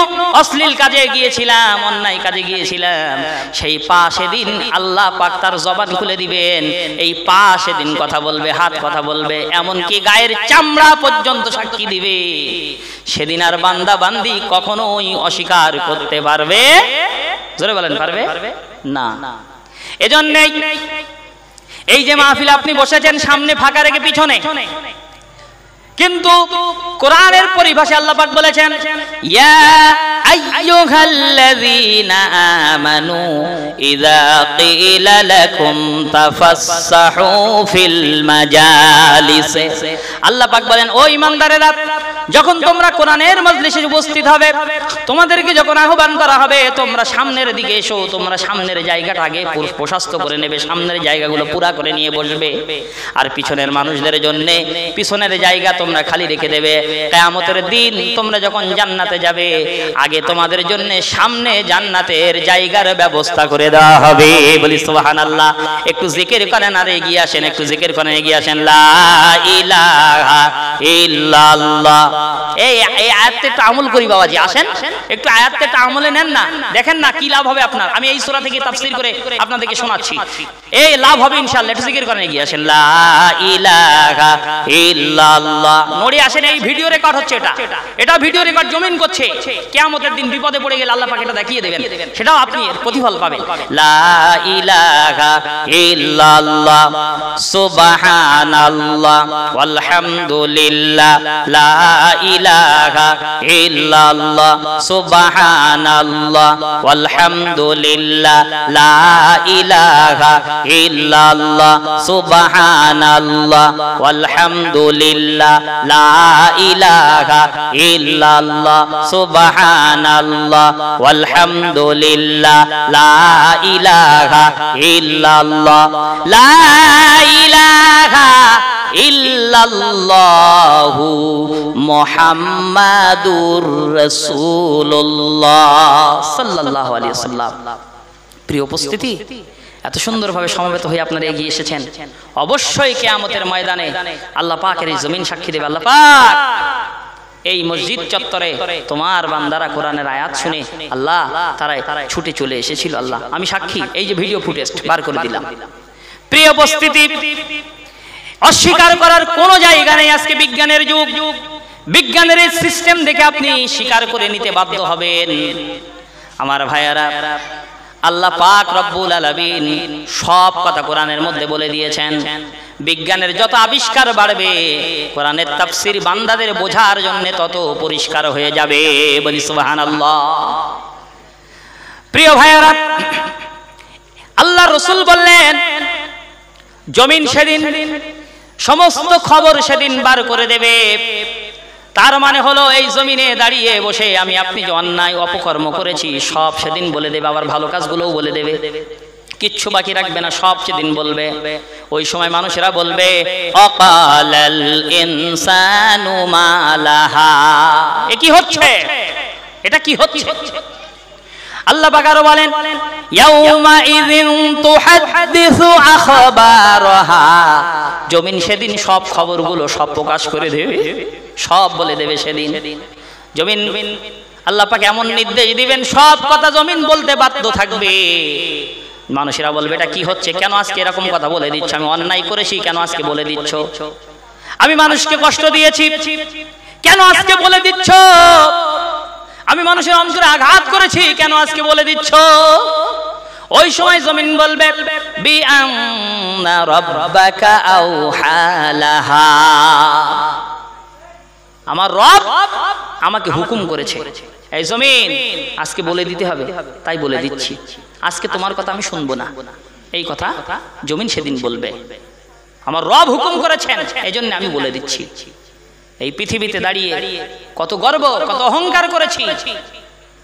অশ্লীল কাজে গিয়েছিলাম, অন্যায় কাজে গিয়েছিলাম, সেই পা সেদিন আল্লাহ পাক তার জবান খুলে দিবেন। এই পা সেদিন কথা বলবে, হাত কথা বলবে, এমনকি গায়ের চামড়া পর্যন্ত সাক্ষী দিবে। সেদিন আর বান্দা বান্দি কখনোই অস্বীকার করতে পারবে? জোরে বলেন পারবে না। এজন্যই এই যে মাহফিল আপনি বসেছেন সামনে ফাঁকা রেখে পিছনে, কিন্তু কোরআনের পরিভাষা আল্লাহ পাক বলেছেন ইয়া আইয়ুহাল্লাযীনা আমানু ইযা কিলা লাকুম তাফাসসাহু ফিল মাজালিস। আল্লাহ পাক বলেন ও ঈমানদারেরা, যখন তোমরা কোরআনের মজলিসে উপস্থিত হবে, তোমাদেরকে যখন আহ্বান করা হবে তোমরা সামনের দিকে এসো, তোমরা সামনের জায়গাটা আগে প্রশস্ত করে নেবে, সামনের জায়গাগুলো পুরা করে নিয়ে বসবে, আর পিছনের মানুষদের জন্য পিছনের জায়গা তোমরা খালি রেখে দেবে। কিয়ামতের দিন তোমরা যখন জান্নাতে যাবে, আগে তোমাদের জন্য সামনে জান্নাতের জায়গার ব্যবস্থা করে দেওয়া হবে। বলি সুবহানাল্লাহ। একটু জিকির করেন আর এগিয়ে আসেন, একটু জিকির করেন এগিয়ে আসেন। লা ইলাহা ইল্লাল্লাহ। এই আয়াতটা একটু আমল করি বাবাজি, আসেন একটু আয়াতটা একটু আমলে নেন না, দেখেন না কি লাভ হবে আপনার। আমি এই সূরা থেকে তাফসীর করে আপনাদেরকে শোনাচ্ছি, এই লাভ হবে ইনশাআল্লাহ। একটু জিকির করেন এগিয়ে আসেন। লা ইলাহা ইল্লাল্লাহ। নড়ে আসেন, এই ভিডিও রেকর্ড হচ্ছে, এটা ভিডিও রেকর্ড জমিন করছে। কিয়ামতের দিন বিপদে পড়ে গেলে আল্লাহ পাক এটা দেখিয়ে দেবেন, সেটাও আপনি এর প্রতিফল পাবেন। লা ইলাহা ইল্লাল্লাহ সুবহানাল্লাহ ওয়ালহামদুলিল্লাহ লা ইলাহা ইল্লাল্লাহ সুবহানাল্লাহ ওয়ালহামদুলিল্লাহ লা ইলাহা ইল্লাল্লাহ সুবহানাল্লাহ ওয়ালহামদুলিল্লাহ লা ইলাহা ইল্লাল্লাহ সুবহানাল্লাহ ওয়ালহামদুলিল্লাহ লা ইলাহা ইল্লাল্লাহ লা ইলাহা ইল্লাল্লাহু মুহাম্মাদুর রাসূলুল্লাহ সাল্লাল্লাহু আলাইহি ওয়াসাল্লাম। প্রিয় উপস্থিতি, এত সুন্দরভাবে সমবেত হয়ে আপনারা এগিয়ে এসেছেন। অবশ্যই কিয়ামতের ময়দানে আল্লাহ পাকের এই জমিন সাক্ষী দেবে। আল্লাহ পাক এই মসজিদ চত্বরে তোমার বান্দারা কোরআনের আয়াত শুনে আল্লাহ তারাই ছুটে চলে এসেছিল। আল্লাহ আমি সাক্ষী, এই যে ভিডিও ফুটেজ বার করে দিলাম। প্রিয় উপস্থিতি, অস্বীকার করার কোনো জায়গা নেই। আজকে বিজ্ঞানের যুগ, বিজ্ঞানের এই সিস্টেম দেখে আপনি স্বীকার করে নিতে বাধ্য হবেন। আমার ভাইয়ারা, আল্লাহ পাক রব্বুল আলামিন সব কথা কোরআনের মধ্যে বলে দিয়েছেন। বিজ্ঞানের যত আবিষ্কার বাড়বে, কোরআনের তাফসীর বান্দাদের বোঝার জন্য তত পরিষ্কার হয়ে যাবে। বলি সুবহানাল্লাহ। প্রিয় ভাইয়ারা, আল্লাহ রাসূল বললেন জমিন সেদিন সমস্ত খবর সেদিন বার করে দেবে। তার মানে হলো এই জমিনে দাঁড়িয়ে বসে আমি আপনি যে অন্যায় অপকর্ম করেছি সব সেদিন বলে দেবে, আবার ভালো কাজগুলোও বলে দেবে, কিচ্ছু বাকি রাখবে না, সব সেদিন বলবে। ওই সময় মানুষেরা বলবে অকালাল ইনসানু মা লাহা। এ কি হচ্ছে, এটা কি হচ্ছে? আল্লাহ পাক আরো বলেন ইয়াউমা ইযিন তুহাদ্দিসু আখবারাহা। জমিন সেদিন সব খবরগুলো সব প্রকাশ করে দেবে, সব বলে দেবে সেদিন। জমিন, আল্লাহ পাক এমন নির্দেশ দিবেন সব কথা জমিন বলতে বাধ্য থাকবে। মানুষেরা বলবে এটা কি হচ্ছে, কেন আজকে এরকম কথা বলে দিচ্ছ? আমি অন্যায় করেছি, কেন আজকে বলে দিচ্ছ? আমি মানুষকে কষ্ট দিয়েছি, কেন আজকে বলে দিচ্ছ? আমি মানুষের অন্তরে আঘাত করেছি, কেন আজকে বলে দিচ্ছ? ওই সময় জমিন বলবে বিআন্না রাব্বাকা আওহালাহা। আমার রব আমাকে হুকুম করেছে, এই জমিন আজকে বলে দিতে হবে, তাই বলে দিচ্ছি। আজকে তোমার কথা আমি শুনবো না, এই কথা জমিন সেদিন বলবে। আমার রব হুকুম করেছেন, এই জন্য আমি বলে দিচ্ছি। এই পৃথিবীতে দাঁড়িয়ে কত গর্ব, কত অহংকার করেছি,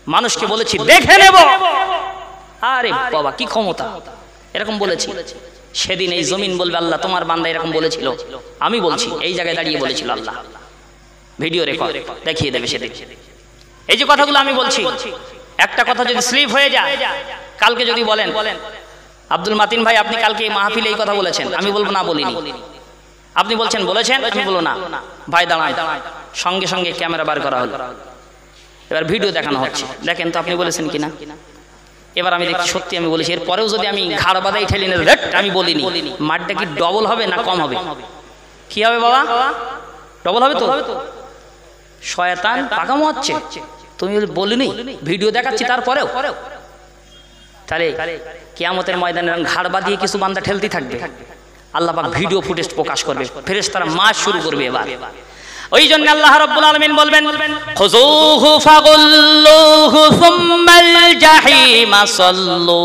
মানুষকে বলেছি দেখে নেব। আরে বাবা কি ক্ষমতা, এরকম বলেছি। সেদিন এই জমিন বলবে আল্লাহ তোমার বান্দা এরকম বলেছিল, আমি বলছি, এই জায়গায় দাঁড়িয়ে বলেছিল আল্লাহ। ভিডিও রেকর্ড দেখিয়ে দেবে সেদিন। এই যে কথাগুলো আমি বলছি, একটা কথা যদি স্লিপ হয়ে যায়, কালকে যদি বলেন আব্দুল মাতিন ভাই আপনি কালকে মাহফিলে এই কথা বলেছেন, আমি বলবো না বলিনি। আপনি বলছেন বলেছেন, আমি বলবো না ভাই দাঁড়ান, সঙ্গে সঙ্গে ক্যামেরা বার করা হলো, এবার ভিডিও দেখানো হচ্ছে, দেখেন তো আপনি বলেছেন কিনা। এবার আমি দেখি সত্যি আমি বলেছি। এরপরেও যদি আমি ঘাড় বাঁধাই ঠেলি না আমি বলিনি, মারটা কি ডবল হবে না কম হবে? কি হবে বাবা? ডবল হবে তো? শয়তান পাকামো হচ্ছে, তুমি বলিনি, ভিডিও দেখাচ্ছি তারপরেও। তাহলে কিয়ামতের ময়দানে ঘাড় বাঁধিয়ে কিছু বান্দা ঠেলতে থাকবে, আল্লাহ পাক ভিডিও ফুটেজ প্রকাশ করবে, ফেরেশতারা মাস শুরু করবে। এবার ওই জন্য আল্লাহ রাব্বুল আলামিন বলবেন খুযুহু ফাগুল্লুহু সুম্মাল জাহিমা সাল্লু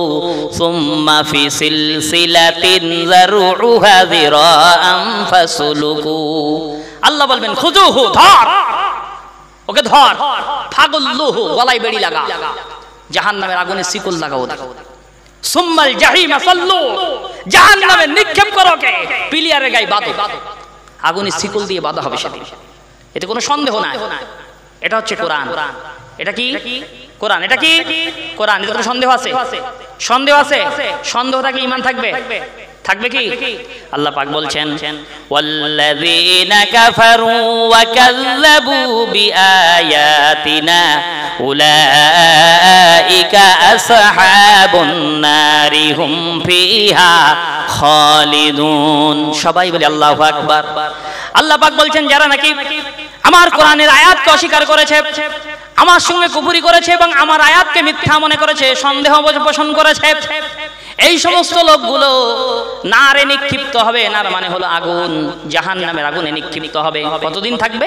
সুম্মা ফি সিলসিলাতিন যারউহা যিরাআন ফাসলুকু। আল্লাহ বলবেন খুযুহু, ধর ওকে ধর, ফাগুল্লুহু, গলায় বেড়ি লাগা, জাহান্নামের আগুনে শিকল লাগাও, সুম্মাল জাহিম সাল্লু, জাহান্নামে নিক্ষেপ করো, কে পিলিয়ারের গায়ে বাঁধো, আগুনে শিকল দিয়ে বাঁধা হবে সেদিন। এতে কোনো সন্দেহ নাই। এটা হচ্ছে কোরআন। এটা কি কোরআন? এটা কি কোরআন? এতে কোনো সন্দেহ আছে? সন্দেহ আছে? সন্দেহ থাকলে ঈমান থাকবে? থাকবে কি? আল্লাহ পাক বলছেন ওয়াল্লাযীনা কাফারু ওয়া কাযযাবু বিআয়াতিনা উলাইকা আসহাবুন নারি হুম ফিহা খালিদুন। সবাই বলে আল্লাহু আকবার। আল্লাহ পাক বলছেন যারা নাকি আমার কোরআনের আয়াতকে অস্বীকার করেছে, আমার সঙ্গে কুফরি করেছে এবং আমার আয়াতকে মিথ্যা মনে করেছে, সন্দেহ পোষণ করেছে, এই সমস্ত লোকগুলো নারে নিক্ষিপ্ত হবে। নার মানে হলো আগুন, জাহান্নামের আগুনে নিক্ষিপ্ত হবে। কতদিন থাকবে?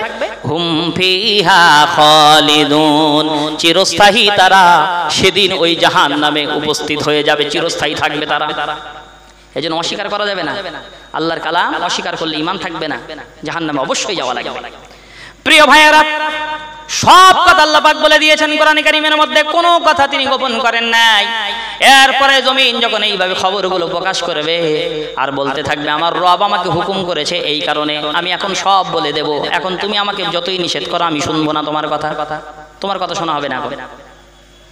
হুম ফিহা খালিদুন, চিরস্থায়ী তারা সেদিন ওই জাহান্নামে উপস্থিত হয়ে যাবে, চিরস্থায়ী থাকবে তারা। এজন্য অস্বীকার করা যাবে না। আল্লাহর কালাম অস্বীকার করলে ঈমান থাকবে না, জাহান্নামে অবশ্যই যাওয়া লাগবে। প্রিয় ভাইয়েরা, সব কথা আল্লাহ পাক বলে দিয়েছেন কোরআনে কারীমের মধ্যে, কোনো কথা তিনি গোপন করেন নাই। এরপরে জমিন যখন এইভাবে খবরগুলো প্রকাশ করবে আর বলতে থাকবে আমার রব আমাকে হুকুম করেছে, এই কারণে আমি এখন সব বলে দেব, এখন তুমি আমাকে যতই নিষেধ করো আমি শুনবো না তোমার কথা, তোমার কথা শোনা হবে না,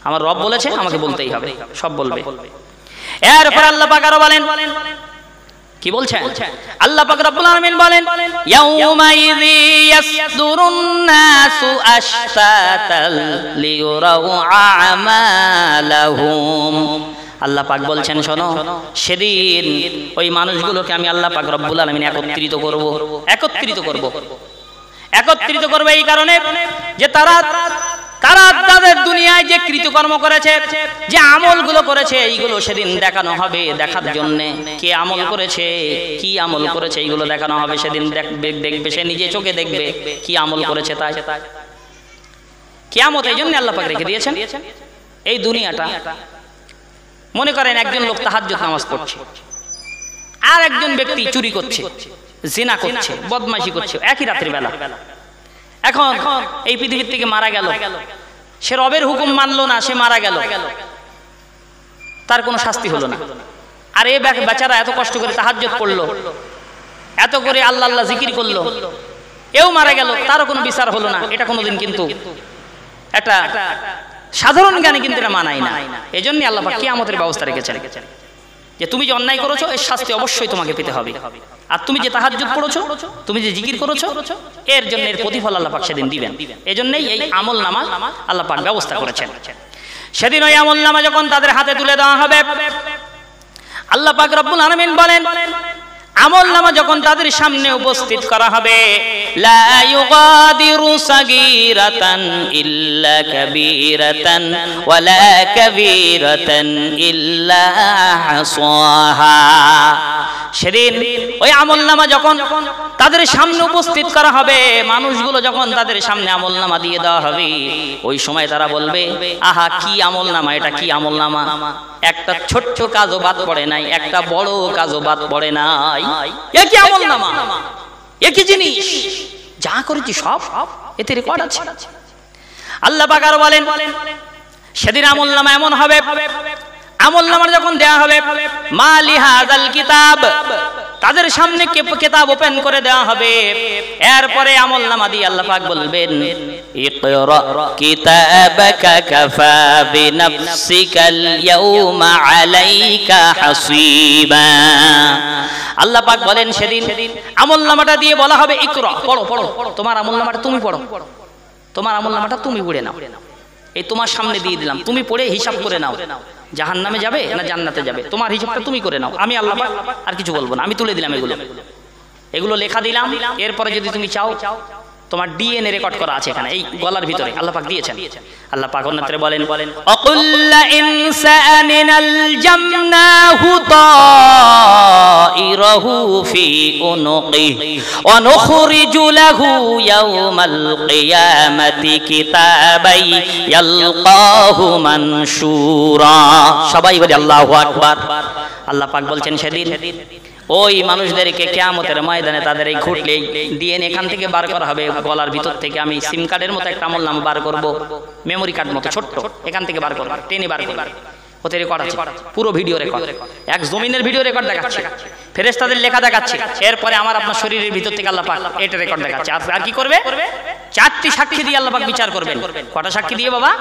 আমার রব বলেছে আমাকে বলতেই হবে, সব বলবে। এরপর আল্লাহ পাক আরো বলেন, কি বলছেন? আল্লাহ পাক রব্বুল আলামিন বলেন ইয়াউমাইযি ইয়াসদুরুন নাসু আশতাতাল লিয়ুরাউ আমালাহুম। আল্লাহ পাক বলছেন শোনো, সেদিন ওই মানুষগুলোকে আমি আল্লাহ পাক রব্বুল আলামিন একত্রিত করব এই কারণে যে তারা তাদের দুনিয়ায় যে কৃতকর্ম করেছে, যে আমলগুলো করেছে, এইগুলো সেদিন দেখানো হবে। দেখার জন্য কে আমল করেছে, কি আমল করেছে, এইগুলো দেখানো হবে সেদিন। দেখবে, সে নিজে চোখে দেখবে কি আমল করেছে। তাই কিয়ামত এই জন্য আল্লাহ পাক রেখে দিয়েছেন এই দুনিয়াটা। মনে করেন একজন লোক তাহাজ্জুদ নামাজ পড়ছে, আর একজন ব্যক্তি চুরি করছে, জিনা করছে, বদমাশি করছে একই রাতের বেলা। এখন এই পৃথিবীর থেকে মারা গেল, সে রবের হুকুম মানলো না, সে মারা গেল, তার কোনো শাস্তি হলো না। আর এই বেচারা এত কষ্ট করে তাহাজ্জুদ পড়লো, এত করে আল্লাহ আল্লাহ জিকির করলো, এও মারা গেল, তারও কোনো বিচার হলো না। এটা কোনোদিন কিন্তু একটা সাধারণ জ্ঞানে কিন্তু এটা মানায় না। এই জন্যই আল্লাহ পাক কিয়ামতের ব্যবস্থা রেখেছেন যে তুমি যে অন্যায় করেছো এর শাস্তি অবশ্যই তোমাকে পেতে হবে। আর তুমি যে তাহাজ্জুদ পড়েছো, তুমি যে জিকির করেছো, এর জন্য এর প্রতিফল আল্লাহ পাক সেদিন দিবেন। এই জন্যই এই আমল নামা আল্লাহ পাক ব্যবস্থা করেছেন। সেদিন ওই আমল নামা যখন তাদের হাতে তুলে দেওয়া হবে, আল্লাহ পাক রব্বুল আলামিন বলেন আমল নামা যখন তাদের সামনে উপস্থিত করা হবে, লা ইউগাদিরু সাগীরাতান ইল্লা কাবীরাতান ওয়ালা কাবীরাতান ইল্লা হাসাহা। সেদিন ওই আমল নামা যখন তাদের সামনে উপস্থিত করা হবে, মানুষগুলো যখন তাদের সামনে আমল নামা দিয়ে দেওয়া হবে, ওই সময় তারা বলবে আহা কি আমল নামা, এটা কি আমল নামা, একটা ছোট্ট কাজও বাদ পড়ে নাই, একটা বড় কাজও বাদ পড়ে নাই। এ কি আমল নামা, এ কি জিনিস, যা করেছি সব এতে রেকর্ড আছে। আল্লাহ পাক আরো বলেন সেদিন আমল নামা এমন হবে, আমল নামার যখন দেয়া হবে মালি হাযাল কিতাব, তাদের সামনে কিতাব ওপেন করে দেওয়া হবে। এরপরে আমল নামা দিয়ে আল্লাহ পাক বলবেন ইকরা কিতাবাকা কাফা বিনাফসিকাল ইয়াউমা আলাইকা হাসিবা। আল্লাহ পাক বলেন সেদিন আমল নামাটা দিয়ে বলা হবে ইকরা, পড়ো পড়ো, তোমার আমল নামাটা তুমি পড়ো, তোমার আমল নামাটা তুমি পড়ে নাও, এই তোমার সামনে দিয়ে দিলাম, তুমি পড়ে হিসাব করে নাও, জাহান্নামে যাবে না জান্নাতে যাবে, তোমার হিসাবটা তুমি করে নাও, আমি আল্লাহ পাক আর কিছু বলবো না, আমি তুলে দিলাম এগুলো লেখা দিলাম। এরপরে যদি তুমি চাও তোমার ডিএনএ রেকর্ড করা আছে এখানে, এই গলার ভিতরে আল্লাহ পাক দিয়েছেন। আল্লাহ পাক অন্যত্রে বলেন অকুল্লা ইনসানিনাল জামনাহু তাইরাহু ফি উনুকিহি ওয়া নুখরিজু লাহু ইয়াওমাল কিয়ামাতি কিতাবাই ইয়ালকাহু মানশুরা। সবাই বলে আল্লাহু আকবার। আল্লাহ পাক বলছেন সেদিন ওই মানুষদেরকে কিয়ামতের ময়দানে তাদের এই ঘুটলে ডিএনএ এখান থেকে বার করা হবে, গলার ভিতর থেকে আমি সিম কার্ডের মতো একটা আমলনামা বার করব, মেমোরি কার্ড মতো ছোট্ট, এখান থেকে বার করব, টেনে বার করব, ওতে রেকর্ড আছে, পুরো ভিডিও রেকর্ড, এক জমিনের ভিডিও রেকর্ড দেখাচ্ছে, ফেরেশতাদের লেখা দেখাচ্ছে, এরপরে আমার আপনার শরীরের ভিতর থেকে আল্লাহ পাক এটা রেকর্ড দেখাচ্ছে। আর কি করবে? 4টি সাক্ষী দিয়ে আল্লাহ পাক বিচার করবেন। কটা সাক্ষী দিয়ে বাবা?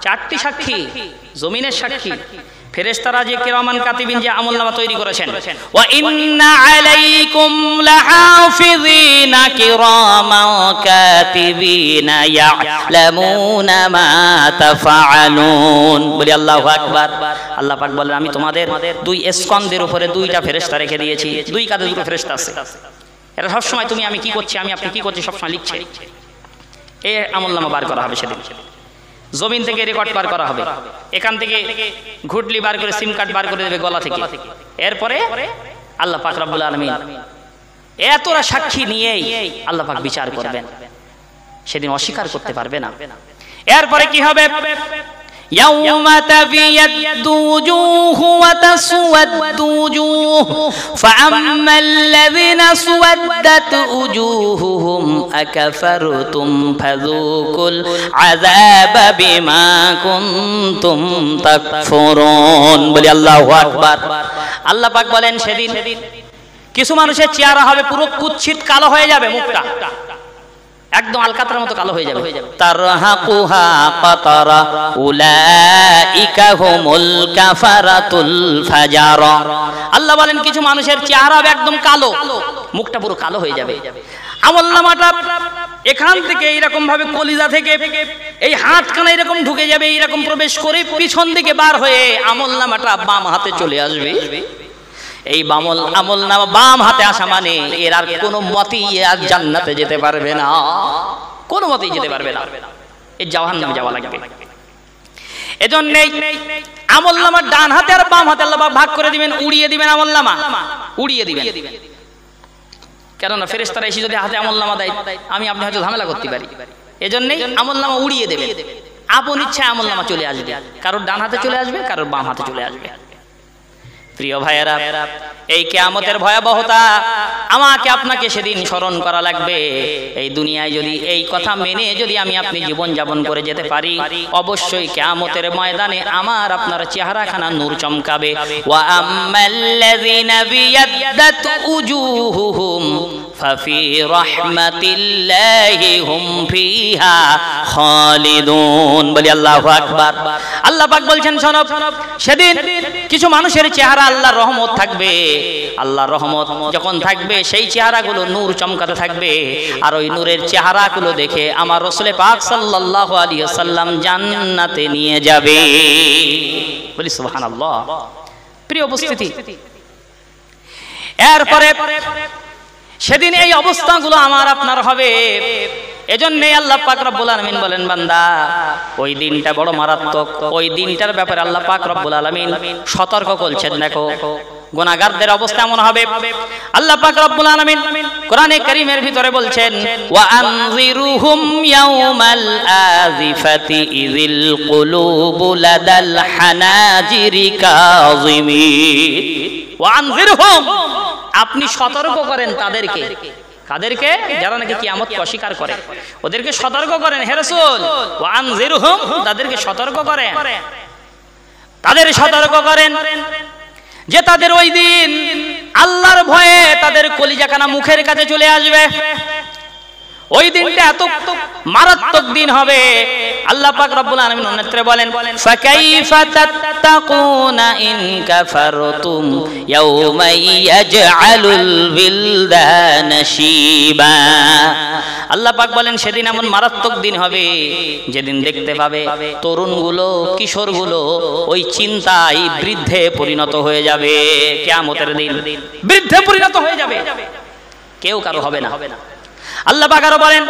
4টি সাক্ষী, জমিনের সাক্ষী। ফেরেশতারা যে কিরামান কাতিবিন যে আমলনামা তৈরি করেছেন, ওয়া ইন্না আলাইকুম লাহাফিযিনা কিরামান কাতিবিনা ইয়ালামুনা মা তাফআলুন। বলি আল্লাহু আকবার। আল্লাহ পাক বলেন আমি তোমাদের 2 স্কন্ধের উপরে 2টা ফেরেশতা রেখে দিয়েছি, 2 কাঁধে 2 ফেরেশতা আছে, এরা সব সময় তুমি আমি কি করছি, আমি আপনি কি করছি সব সময় লিখছে। এই আমলনামা বার করা হবে সেদিন, জমিন থেকে রেকর্ড বার করা হবে, এখান থেকে ঘুটলি বার করে সিম কার্ড বার করে দেবে গলা থেকে। এরপরে আল্লাহ পাক রব্বুল আলামিন এতরা সাক্ষী নিয়েই আল্লাহ পাক বিচার করবেন, সেদিন অস্বীকার করতে পারবে না। এরপরে কি হবে? ইয়াউমা তাবিয়াদ্দু উজুহু ওয়া তাসওয়াদ্দু উজুহু ফাআম্মাল্লাযিনা সুওয়াদ্দাত উজুহুহুম আকাফারতুম ফাযুকুল আযাবা বিমা কুনতুম তাকফুরুন। বলি আল্লাহু আকবার। আল্লাহ পাক বলেন সেদিন কিছু মানুষের চেহারা হবে পুরো কুৎসিত কালো হয়ে যাবে, মুখটা একদম আলকাতরার মতো কালো হয়ে যাবে। তারহাকুহা কাতারা উলাইকা হুমুল কাফারাতুল ফাজারা। আল্লাহ বলেন কিছু মানুষের চেহারা একদম কালো, মুখটা পুরো কালো হয়ে যাবে। আমলনামাটা এখান থেকে এইরকম ভাবে কলিজা থেকে এই হাতখানা এরকম ঢুকে যাবে, এইরকম প্রবেশ করে পিছন দিকে বার হয়ে আমলনামাটা বাম হাতে চলে আসবে। এই আমলনামা বাম হাতে আসা মানে এর আর কোনো মতেই আর জান্নাতে যেতে পারবে না, কোনো মতেই যেতে পারবে না, এই জাহান্নামে যাওয়া লাগবে। এজন্য আমলনামার ডান হাতে আর বাম হাতে আল্লাহ ভাগ করে দিবেন, উড়িয়ে দিবেন, আমলনামা উড়িয়ে দিবেন। কেননা ফেরেশতারা এসে যদি হাতে আমলনামা দেয় আমি আপনি হয়তো ঝামেলা করতে পারি, এজন্যই আমলনামা উড়িয়ে দেবেন। আপন ইচ্ছায় আমলনামা চলে আসবে, কারোর ডান হাতে চলে আসবে, কারোর বাম হাতে চলে আসবে। প্রিয় ভাইয়েরা, এই কিয়ামতের ভয়াবহতা আমাকে আপনাকে সেদিন স্মরণ করা লাগবে। এই দুনিয়ায় যদি এই কথা মেনে যদি আমি আপনি জীবন যাপন করে যেতে পারি, অবশ্যই কিয়ামতের ময়দানে আমার আপনার চেহারাখানা নূর চমকাবে। ওয়া আম্মাল্লাযিনা বিয়াদ্দাত উজুহুহুম ফাফি রাহমাতিল্লাহি হুম ফিহা খালিদুন। বলি আল্লাহু আকবার। আল্লাহ পাক বলছেন শোনো, সেদিন কিছু মানুষের চেহারা আল্লাহর রহমত থাকবে। আল্লাহর রহমত যখন থাকবে সেই চেহারাগুলো নূর চমকাতে থাকবে, আর ওই নূরের চেহারাগুলো দেখে আমার রাসূল পাক সাল্লাল্লাহু আলাইহি ওয়াসাল্লাম জান্নাতে নিয়ে যাবে। বলি সুবহানাল্লাহ। প্রিয় উপস্থিতি, এরপরে সেদিন এই অবস্থাগুলো আমার আপনার হবে। এজন্যই আল্লাহ পাক রব্বুল আলামিন বলেন বান্দা ওই দিনটা বড় মারাত্মক, ওই দিনটার ব্যাপারে আল্লাহ পাক রব্বুল আলামিন সতর্ক করছেন। দেখো গুনাহগারদের অবস্থা এমন হবে। আল্লাহ পাক রব্বুল আলামিন কোরআনে কারীমের ভিতরে বলছেন ওয়া আনযিরুহুম ইয়াউমাল আযিফাতি ইযিল কুলুবু লাদাল হানাজিরি কাযিমিন। ওয়া আনযিরহুম, আপনি সতর্ক করেন তাদেরকে। কাদেরকে? যারা নাকি কিয়ামতকে অস্বীকার করে, ওদেরকে সতর্ক করেন হে রাসূল। ওয়া আনযিরহুম, তাদেরকে সতর্ক করেন, তাদের সতর্ক করেন যে তাদের ওই দিন আল্লাহর ভয়ে তাদের কলিজাখানা মুখের কাছে চলে আসবে। ওই দিনটা এত মারাত্মক দিন হবে। আল্লাহ পাক রব্বুল আলামিন অন্যত্র বলেন ফাকাইফা তাত্তাকুনা ইন কাফারতুম ইয়াউমা ইয়াজআলুল বিলদানা শিবা। আল্লাহ পাক বলেন সেদিন এমন মারাত্মক দিন হবে যেদিন দেখতে পাবে তরুণগুলো, কিশোরগুলো ওই চিন্তায় বৃদ্ধে পরিণত হয়ে যাবে। কিয়ামতের দিন বৃদ্ধে পরিণত হয়ে যাবে, কেউ কারো হবে না। আল্লাহ পাক আরো বলেন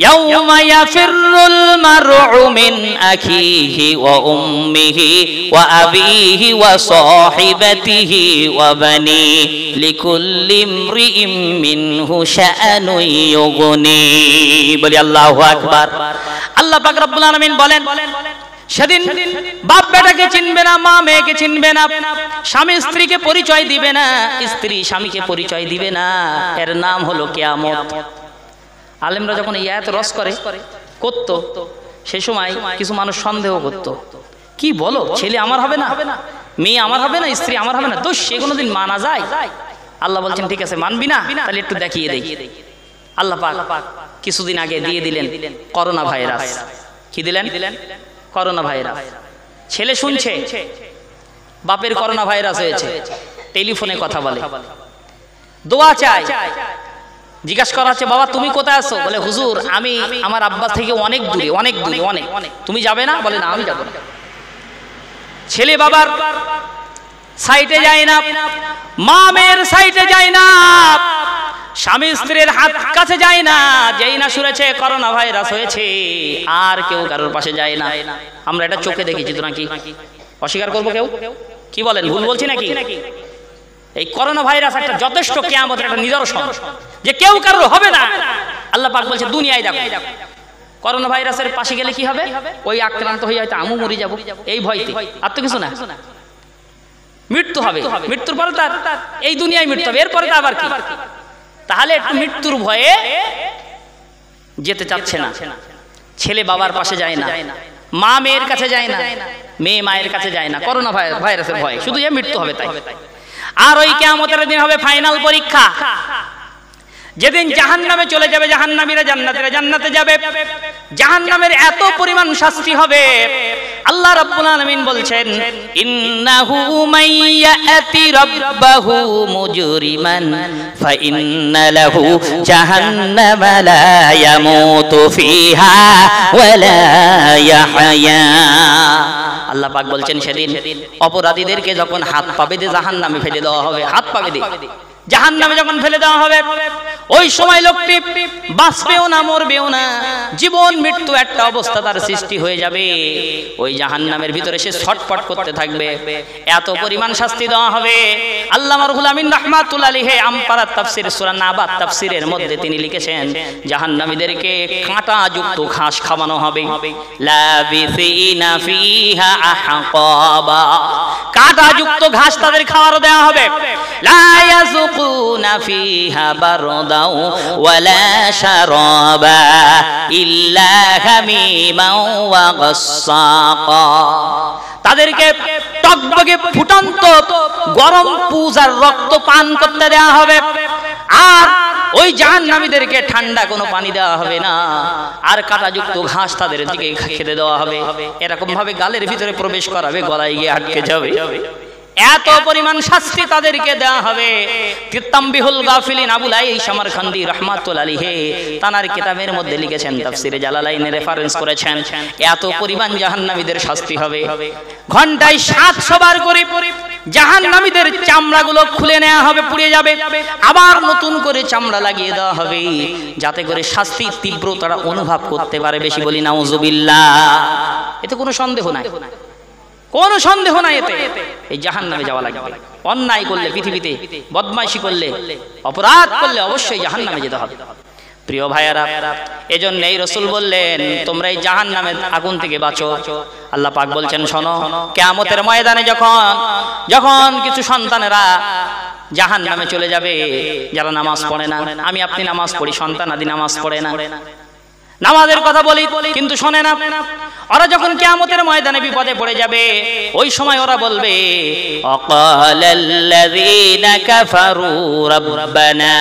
ইয়াউমা ইয়াফিরুল মারউ মিন আখিহি ওয়া উম্মিহি ওয়া আবিহি ওয়া সাহিবাতিহি ওয়া বানি লিকুল্লি ইমরিইম মিনহু শাআনুন ইউগনি। বলি আল্লাহু আকবার। আল্লাহ পাক রব্বুল আলামিন বলেন সেদিন বাপ বেটাকে চিনবে না, মা মেয়েকে চিনবে না, স্বামী স্ত্রীকে পরিচয় দিবে না, স্ত্রী স্বামীকে পরিচয় দিবে না। এর নাম হলো কিয়ামত। আলেমরা যখন এই আয়াত রস করতো, সেই সময় কিছু মানুষ সন্দেহ করতো, কি বলো, ছেলে আমার হবে না, মেয়ে আমার হবে না, স্ত্রী আমার হবে না, দোষ সে কোনোদিন মানা যায়? আল্লাহ বলছেন ঠিক আছে, মানবি না, তাহলে একটু দেখিয়ে দেই। আল্লাহ পাক কিছুদিন আগে দিয়ে দিলেন করোনা ভাইরাস। কি দিলেন? Corona virus. ছেলে শুনছে বাপের করোনা ভাইরাস হয়েছে, টেলিফোনে কথা বলে, দোয়া চায়। জিজ্ঞাসা করা হচ্ছে, বাবা তুমি কোথায় আছো? বলে হুজুর আমি আমার আব্বা থেকে অনেক দূরে, অনেক দূরে, অনেক। তুমি যাবে না? বলে না আমি যাব না। ছেলে বাবার সাইটে যায় না, মা মেয়ের সাইটে যায় না, স্বামী স্ত্রীর হাত কাছে যায় না। যেই না শুনেছে করোনা ভাইরাস হয়েছে, আর কেউ কারোর পাশে যায় না। আমরা এটা চোখে দেখেছি তো, নাকি অস্বীকার করবো কেউ? কি বলেন, ভুল বলছি নাকি? এই করোনা ভাইরাস একটা যথেষ্ট কিয়ামতের একটা নিদর্শন যে কেউ কারোর হবে না। আল্লাহ পাক বলছে দুনিয়ায় দেখো, করোনা ভাইরাসের পাশে গেলে কি হবে? ওই আক্রান্ত হয়ে হয়তো আমু মরে যাব, এই ভয়তে, আর তো কিছু না। মৃত্যু হবে, মৃত্যুর পরে তার এই দুনিয়ায় মৃত্যু হবে, এরপরে তো আবার কি? তাহলে একটু মৃত্যুর ভয়ে যেতে চাচ্ছে না। ছেলে বাবার পাশে যায় না, মা মেয়ের কাছে যায় না, মেয়ে মায়ের কাছে যায় না, করোনা ভাইরাসের ভয়ে, শুধু যে মৃত্যু হবে তাই। আর ওই কিয়ামতের দিন হবে ফাইনাল পরীক্ষা, যেদিন জাহান্নামে চলে যাবে জাহান্নামীরা, জান্নাতীরা জান্নাতে যাবে। জাহান্নামের এত পরিমাণ শাস্তি হবে, আল্লাহ রাব্বুল আলামিন বলছেন ইন্নাহু মাইয়াতি রাব্বাহু মুজরিমান ফাইন্না লাহু জাহান্নামা লা ইয়ামুতু ফিহা ওয়া লা ইয়াহইয়া। আল্লাহ পাক বলছেন সেদিন অপরাধীদেরকে যখন হাত পা বেঁধে জাহান্নামে ফেলে দেওয়া হবে, হাত পা বেঁধে জাহান্নামে যখন ফেলে দেওয়া হবে, ওই সময় লোকটি বাঁচবেও না, মরবেও না, জীবন মৃত্যু একটা অবস্থা তার সৃষ্টি হয়ে যাবে। ওই জাহান্নামের ভিতরে সে ছটফট করতে থাকবে, এত পরিমাণ শাস্তি দেওয়া হবে। আল্লামা রুহুল আমিন রাহমাতুল্লাহি আলাইহি আমপারাত তাফসীর সূরা নাবাত তাফসীরের মধ্যে তিনি লিখেছেন জাহান্নামীদেরকে কাঁটাযুক্ত ঘাস খাওয়ানো হবে, লাবিসিনা ফিহা আহকাবা, কাঁটাযুক্ত ঘাস তাদের খাওয়ার দেওয়া হবে। লা ইয়াযুকুনা ফিহা বারদাও ওয়ালা শারাবা ইল্লা হামিমান ওয়া গাসসাকা, তাদেরকে টকবগে ফুটন্ত গরম পূজার রক্ত পান করতে দেওয়া হবে। আর ওই জাহান্নামীদেরকে ঠান্ডা কোনো পানি দেওয়া হবে না, আর কাঁটাযুক্ত ঘাস তাদের দিকে খেতে দেওয়া হবে। এরকম ভাবে গালের ভিতরে প্রবেশ করাবে, গলায় গিয়ে আটকে যাবে। এত পরিমাণ শাস্তি তাদেরকে দেওয়া হবে। তামবিহুল গাফিলিন আবুল আইশ সামারকান্দি রাহমাতুল্লাহি আলাইহি তানার কিতাবের মধ্যে লিখেছেন, তাফসীরে জালালাইনে রেফারেন্স করেছেন, এত পরিমাণ জাহান্নামীদের শাস্তি হবে। ঘন্টায় 700 বার করে জাহান্নামীদের চামড়াগুলো খুলে নেওয়া হবে, পুড়িয়ে যাবে, আবার নতুন করে চামড়া লাগিয়ে দেওয়া হবে, যাতে করে শাস্তির তীব্রতা অনুভব করতে পারে। বেশি বলি নাউজুবিল্লাহ। এতে কোনো সন্দেহ নাই, কোনো সন্দেহ নাই, এতে এই জাহান্নামে যাওয়া লাগবে। অন্যায় করলে পৃথিবীতে, বদমাইশি করলে, অপরাধ করলে অবশ্যই জাহান্নামে যেতে হবে। প্রিয় ভাইয়ারা, এজন্য এই রাসূল বললেন তোমরা এই জাহান্নামের আগুন থেকে বাঁচো। আল্লাহ পাক বলছেন শোনো, কিয়ামতের ময়দানে যখন কিছু সন্তানেরা জাহান্নামে চলে যাবে, যারা নামাজ পড়ে না, আমি আপনি নামাজ পড়ি, সন্তান আদি নামাজ পড়ে না, নামাজের কথা বলি কিন্তু শোনে না, ওরা যখন কিয়ামতের ময়দানে বিপদে পড়ে যাবে, ওই সময় ওরা বলবে আকালাল্লাযীনা কাফারু রাব্বানা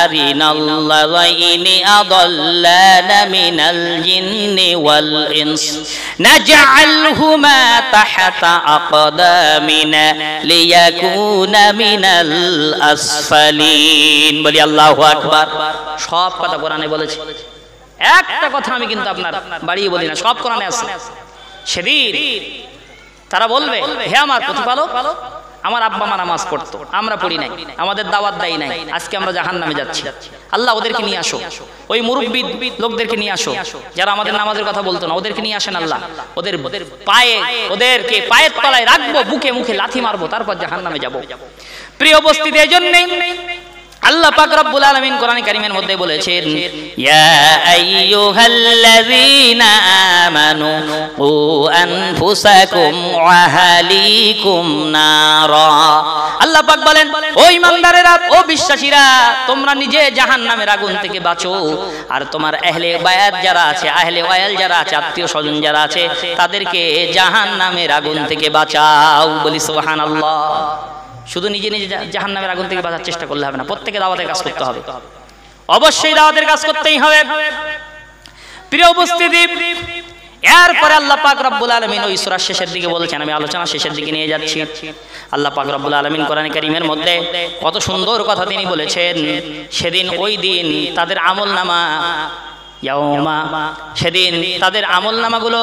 আরিনাল্লাযাইনি আদাল্লানা মিনাল জিন্নি ওয়াল ইনস নাজআলহুমা তাহতা আকদামিনা লিয়াকুনা মিনাল আসফালিন। বলি আল্লাহু আকবার। সব কথা কোরআনে বলেছে, একটা কথা আমি কিন্তু আপনার বাড়িয়ে বলি না, সব কোরআনে আছে। সেদিন তারা বলবে, হে আমার প্রতিপালক, আমার আব্বা মা নামাজ পড়তো, আমরা পড়ি নাই, আমাদের দাওয়াত দেয় নাই, আজকে আমরা জাহান্নামে যাচ্ছি। আল্লাহ ওদেরকে নিয়ে আসো, ওই মুরব্বি লোকদেরকে নিয়ে আসো, যারা আমাদের নামাজের কথা বলতো না, ওদেরকে নিয়ে আসেন আল্লাহ। ওদেরকে পায়ের তলায় রাখবো, বুকে মুখে লাথি মারবো, তারপর জাহান্নামে যাব। প্রিয় উপস্থিতি, এই জন্যই আল্লাহ পাক রব্বুল আলামিন কোরআন কারীমের মধ্যে বলেছেন, ইয়া আইয়ুহাল্লাযীনা আমানু কু আনফুসাকুম ওয়া আহলিকুম নারা। আল্লাহ পাক বলেন, ও ঈমানদারেরা, ও বিশ্বাসীরা, তোমরা নিজে জাহান্নামের আগুন থেকে বাঁচো, আর তোমার আহলে বায়াত যারা আছে, আহলে ওয়াল যারা আছে, আত্মীয় স্বজন যারা আছে, তাদেরকে জাহান্নামের আগুন থেকে বাঁচাও। বলি সুবহানাল্লাহ। শুধু নিজে নিজে জাহান্নামের আগুন থেকে বাঁচার চেষ্টা করলে হবে না, প্রত্যেকে দাওয়াতের কাজ করতে হবে, অবশ্যই দাওয়াতের কাজ করতেই হবে। প্রিয় উপস্থিতি, এরপরে আল্লাহ পাক রব্বুল আলামিন ওই সূরার শেষের দিকে বলছেন, আমি আলোচনা শেষের দিকে নিয়ে যাচ্ছি। আল্লাহ পাক রব্বুল আলামিন কোরআন কারীমের মধ্যে কত সুন্দর কথা তিনি বলেছেন। সেদিন, ওই দিন তাদের আমলনামা, সেদিন তাদের আমলনামাগুলো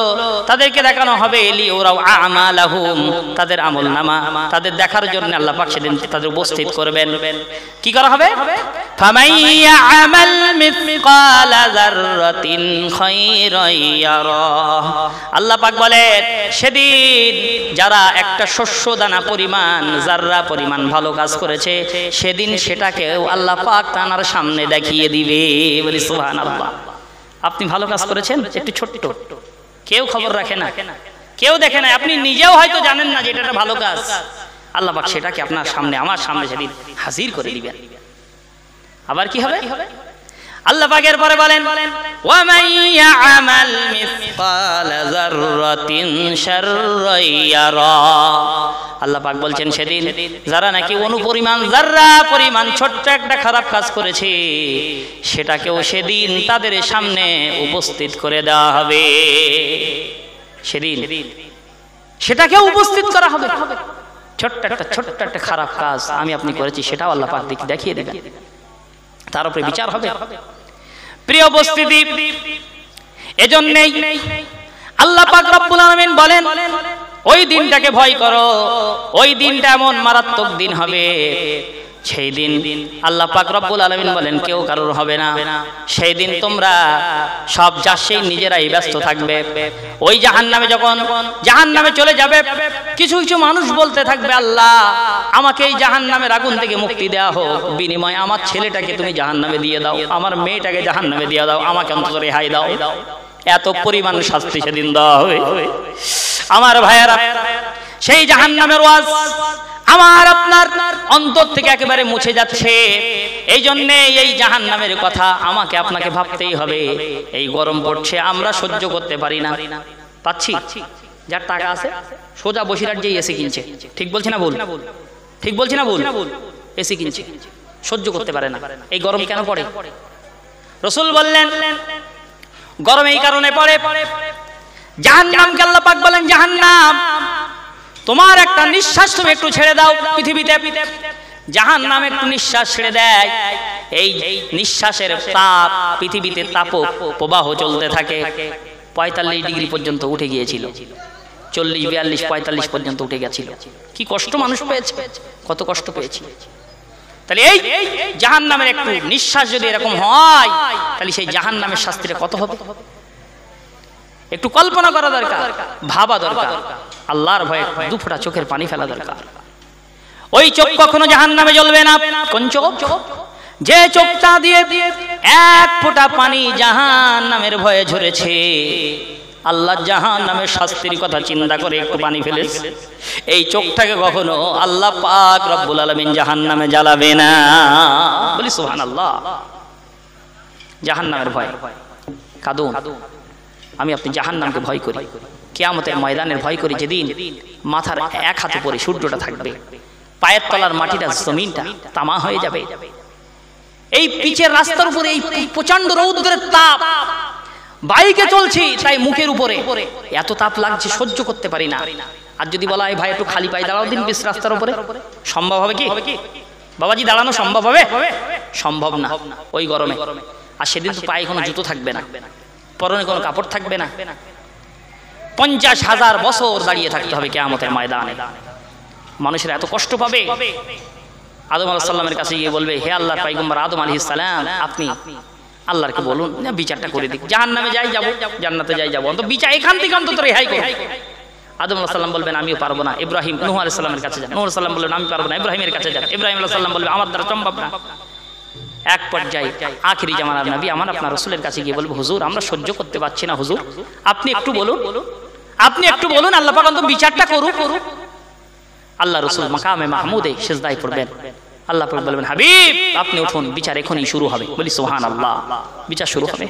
তাদেরকে দেখানো হবে, লিউরাউ আমালাহুম, তাদের আমলনামা তাদের দেখার জন্য আল্লাহ পাক সেদিন তাদের উপস্থিত করবেন। কি করা হবে? ফামাইয়া আমাল মিসকালা যাররাতিন খায়রান ইয়ারা। আল্লাহ পাক বলেন, সেদিন যারা একটা শস্য দানা পরিমাণ, জাররা পরিমাণ ভালো কাজ করেছে, সেদিন সেটাকেও আল্লাহ পাক তার সামনে দেখিয়ে দিবে। বলি সুবহানাল্লাহ। আপনি ভালো কাজ করেছেন, একটু ছোট্ট, কেউ খবর রাখে না, কেউ দেখে না, আপনি নিজেও হয়তো জানেন না যে এটা একটা ভালো কাজ, আল্লাহ পাক সেটাকে আপনার সামনে, আমার সামনে সেদিন হাজির করে দিবেন। আবার কি হবে? আল্লাহ পাক এর পরে বলেন, ওয়া মাইয়া আমাল মিসকালা যাররাতিন শাররান ইয়ারা। আল্লাহ পাক বলছেন, সেদিন যারা নাকি অনুপরিমাণ, জাররা পরিমাণ ছোট্ট একটা খারাপ কাজ করেছে, সেটাকেও সেদিন তাদের সামনে উপস্থিত করে দেওয়া হবে। সেদিন সেটাকেও উপস্থিত করা হবে। ছোট্ট একটা খারাপ কাজ আমি আপনি করেছি, সেটাও আল্লাহ পাক দেখিয়ে দেবেন, তার উপরে বিচার হবে। প্রিয় উপস্থিতি, এজন্যই আল্লাহ পাক রব্বুল আলামিন বলেন, ওই দিনটাকে ভয় করো, ওই দিনটা এমন মারাত্মক দিন হবে, সেই দিন আল্লাহ পাক রব্বুল আলামিন বলেন কেউ কারোর হবে না। সেই দিন তোমরা সব সেই নিজেরাই ব্যস্ত থাকবে। ওই জাহান্নামে, যখন জাহান্নামে চলে যাবে, কিছু কিছু মানুষ বলতে থাকবে, আল্লাহ আমাকে এই জাহান্নামের আগুন থেকে মুক্তি দেওয়া হোক, বিনিময়ে আমার ছেলেটাকে তুমি জাহান্নামে দিয়ে দাও, আমার মেয়েটাকে জাহান্নামে দিয়ে দাও, আমাকে অন্তত রেহাই দাও। এত পরিমাণ শাস্তি সেদিন দেওয়া হবে। আমার ভাইয়েরা, সেই জাহান্নামের ওয়াজ আমার আপনার অন্তর থেকে একেবারে মুছে যাচ্ছে। এই জন্য এই জাহান্নামের কথা আমাকে আপনাকে ভাবতেই হবে। এই গরম পড়ছে, আমরা সহ্য করতে পারি না। পাচ্ছি, যার টাকা আছে সোজা বসিরহাট যেই এসি কিনছে, ঠিক বলছি না ভুল? ঠিক বলছি না ভুল? এসি কিনছে, সহ্য করতে পারে না। এই গরম কেন পড়ে? রাসূল বললেন, গরম এই কারণে পড়ে, জাহান্নামকে আল্লাহ পাক বলেন, জাহান্নাম তোমার একটা নিঃশ্বাস তুমি একটু ছেড়ে দাও পৃথিবীতে। জাহান্নাম একটু নিঃশ্বাস ছেড়ে দেয়, এই নিঃশ্বাসের তাপ পৃথিবীতে তাপ প্রবাহ চলতে থাকে। 45 ডিগ্রি পর্যন্ত উঠে গিয়েছিল, 40, 42, 45 পর্যন্ত উঠে গেছিল। কি কষ্ট মানুষ পেয়েছে, কত কষ্ট পেয়েছে। তাহলে এই জাহান্নামের একটু নিঃশ্বাস যদি এরকম হয়, তাহলে সেই জাহান্নামের শাস্তিটা কত হবে? একটু কল্পনা করা দরকার, ভাবা দরকার, আল্লাহর ভয়ে দু ফোঁটা চোখের পানি ফেলা দরকার। ওই চোখ কখনো জাহান্নামে জ্বলবে না। কোন চোখ? যে চোখটা দিয়ে এক ফোঁটা পানি জাহান্নামের ভয়ে ঝরেছে, আল্লাহ জাহান্নামের শাস্তির কথা চিন্তা করে একটু পানি ফেলেছে, এই চোখটাকে কখনো আল্লাহ পাক রব্বুল আলামিন জাহান্নামে জ্বালাবে না। বলি সুবহানাল্লাহ। জাহান্নামের ভয় কাঁদুন। আমি আপনি জাহান্নামকে ভয় করি, কিয়ামতের ময়দানের ভয় করি, যেদিন মাথার এক হাতে পরে সূর্যটা থাকবে, পায়ের তলার মাটিটা, জমিনটা তামা হয়ে যাবে। এই পিচের রাস্তার উপরে এই প্রচন্ড রৌদ্রের তাপ, বাইকে চলছি তাই মুখের উপরে এত তাপ লাগছে, সহ্য করতে পারি না। আর যদি বলা হয় ভাই একটু খালি পায়ে দাঁড়াও দিন পিচ রাস্তার উপরে, সম্ভব হবে কি বাবাজি? দাঁড়ানো সম্ভব হবে? সম্ভব না ওই গরমে। আর সেদিন তো পায়ে কোনো জুতো থাকবে না, পরনে কোনো কাপড় থাকবে না। 50,000 বছর দাঁড়িয়ে থাকতে হবে কিয়ামতের ময়দানে। মানুষের এত কষ্ট পাবে। আদম আলাইহিস সালামের কাছে গিয়ে বলবে, হে আল্লাহর পয়গম্বর আদম আলাইহিস সালাম, আপনি আল্লাহকে বলুন না বিচারটা করে দিক, জাহান্নামে যাই যাব, জান্নাতে যাই যাব, অন্তত বিচার এখান থেকে অন্তত রেহাই করুন। আদম আলাইহিস সালাম বলবেন আমিও পারবো না। ইব্রাহিম, নূহ আলাইহিস সালামের কাছে যান। নূহ আলাইহিস সালাম বললেন আমি পারবো না। ইব্রাহিমের কাছে যান। ইব্রাহিম আলাইহিস সালাম বলবেন আমার দ্বারা সম্ভব না। এক পর্যায়ে আখিরি জামানার নবী আমার আপনার রাসূলের কাছে গিয়ে বলবো, হুজুর আমরা সহ্য করতে পারছি না হুজুর, আপনি একটু বলুন, আপনি একটু বলুন, আল্লাহ পাক অন্তত বিচারটা করুন। আল্লাহ রাসূল মাকামে মাহমুদে সিজদায় পড়বেন, আল্লাহ পাক বলবেন, হাবিব আপনি উঠুন, বিচার এখনই শুরু হবে। বলি সুবহানাল্লাহ, বিচার শুরু হবে।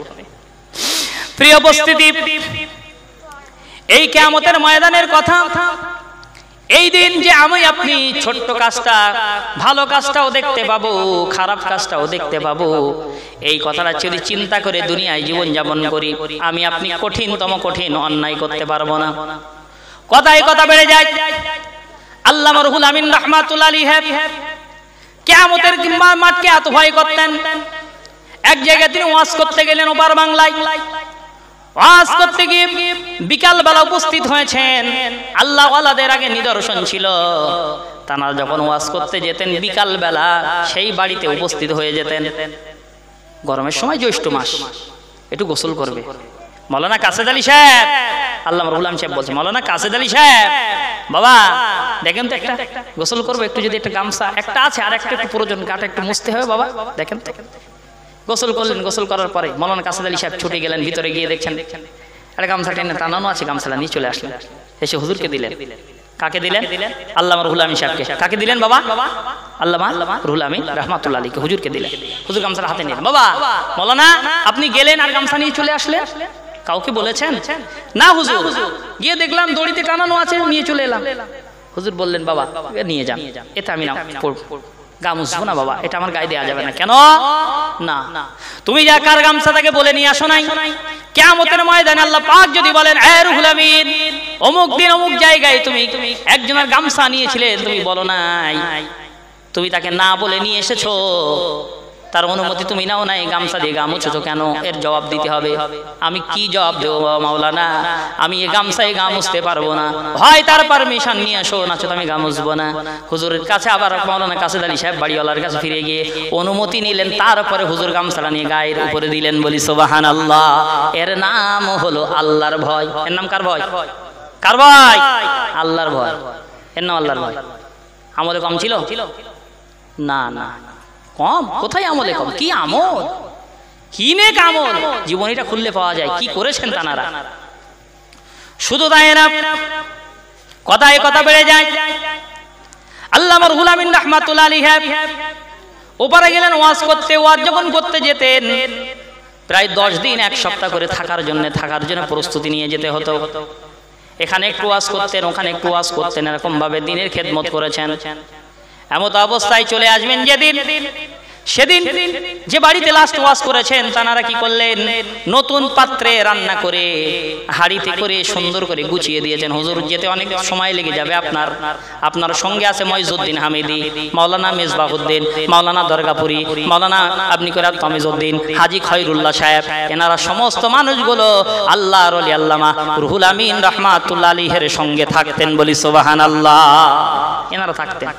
প্রিয় উপস্থিতি, এই কিয়ামতের ময়দানের কথা, এই দিন যে আমি আপনি ছোট্ট কাজটা ভালো কাজটাও দেখতে পাবো, খারাপ কাজটাও দেখতে পাবো, এই কথাটা যদি চিন্তা করে দুনিয়ায় জীবন যাপন করি, আমি আপনি কঠিনতম কঠিন অন্যায় করতে পারবো না। কথায় কথা বেড়ে যায়। আল্লামা রুহুল আমিন রাহমাতুল্লাহ আলাইহি কিয়ামতের মাঠকে এত ভয় করতেন, এক জায়গায় তিনি ওয়াজ করতে গেলেন ওপার বাংলায়। ওয়াজ করতে গিয়ে বিকাল বেলা উপস্থিত হয়েছেন। আল্লাহ ওয়ালাদের আগে নিদর্শন ছিল, তারা যখন ওয়াজ করতে যেতেন বিকাল বেলা সেই বাড়িতে উপস্থিত হয়ে যেতেন। গরমের সময় জ্যৈষ্ঠ মাস, একটু গোসল করবে। মাওলানা কাসেদ আলী সাহেব, আল্লামা রুহুল আমিন সাহেব বলছেন, মাওলানা কাসেদ আলী সাহেব বাবা দেখেন তো একটা গোসল করবে, একটু যদি একটা গামছা একটা আছে আর একটা একটু প্রয়োজন, গাটা একটু মুছতে হবে বাবা, দেখেন তো। গোসল করলেন, গোসল করার পরে মাওলানা কাসেদ আলী সাহেব ছুটে গেলেন, ভিতরে গিয়ে দেখছেন একটা গামছা টেনে টানানো আছে, গামছাটা নিয়ে চলে আসলেন, এসে হুজুরকে দিলেন। কাকে দিলেন? আল্লামা রুহুল আমিন সাহেবকে। কাকে দিলেন বাবা? আল্লামা রুহুল আমিন রাহমাতুল্লাহ আলাইহি হুজুরকে দিলেন। হুজুর গামছাটা হাতে নিলেন। বাবা মাওলানা আপনি গেলেন আর গামছা নিয়ে চলে আসলেন, কাউকে বলেছেন? না হুজুর, গিয়ে দেখলাম দড়িতে টানানো আছে, নিয়ে চলে এলাম। হুজুর বললেন, বাবা নিয়ে যান, এতে আমি না গা মুছবো না বাবা, এটা আমার গায়ে দেওয়া যাবে না। কেন? না তুমি যা কার গামছা তাকে বলে নিয়ে আসো নাই, কিয়ামতের ময়দানে আল্লাহ পাক যদি বলেন, এ রুহুল আমিন অমুক দিন অমুক জায়গায় তুমি একজনের গামছা নিয়েছিলে, তুমি বলো নাই, তুমি তাকে না বলে নিয়ে এসেছো, তার অনুমতি তুমি নাও নাই, গামছা দিয়ে গা মুছেছো কেন? এর জবাব দিতে হবে। আমি কি জবাব দেবো বাবা মাওলানা? আমি এই গামছায় গা মুছতে পারবো না, হয় তার পারমিশন নিয়ে আসো, না তো আমি গা মুছবো না। হুজুরের কাছে আবার মাওলানা কাসেদ আলী সাহেব বাড়িওয়ালার কাছে ফিরে গিয়ে অনুমতি নিলেন, তারপরে হুজুর গামছাটা নিয়ে গায়ের উপরে দিলেন। বলি সুবহানাল্লাহ। এর নাম হলো আল্লাহর ভয়। এর নাম কার ভয়? কার ভয়? আল্লাহর ভয়। এর নাম আল্লাহর ভয়। আমলে কম ছিল? না না, কম কোথায়? আমলে কম? কি আমল, কি নেক আমল, জীবনীটা খুললে পাওয়া যায় কি করেছেন তানারা। শুধু তাই না, কথায় কথা বেড়ে যায়। আল্লামা রুহুল আমিন রাহমাতুল্লাহ আলাইহি ওপারে গেলেন ওয়াজ করতে। ওয়াজ যখন করতে যেতেন প্রায় 10 দিন 1 সপ্তাহ করে থাকার জন্য প্রস্তুতি নিয়ে যেতে হতো। এখানে একটু ওয়াজ করতেন, ওখানে একটু ওয়াজ করতেন, এরকম ভাবে দিনের খেদমত করেছেন। এমত অবস্থায় চলে আসবেন সেদিন যে বাড়িতে লাস্ট ওয়াজ করেছেন, তানারা কি করলেন? নতুন পাত্রে রান্না করে হাড়িতে করে সুন্দর করে গুছিয়ে দিয়েছেন। হুজুর যেতে অনেক সময় লেগে যাবে, আপনার সঙ্গে আছে মইজউদ্দিন হামিদি, মাওলানা মেজবাহুদ্দিন, মাওলানা দরগাপুরি, মাওলানা আপনি করে তামিজউদ্দিন, হাজী খয়রুল্লাহ সাহেব, এনারা সমস্ত মানুষগুলো আল্লাহর ওলি আল্লামা রুহুল আমিন রাহমাতুল্লাহ আলাইহির সঙ্গে থাকতেন। বলি সুবহানাল্লাহ। এনারা থাকতেন।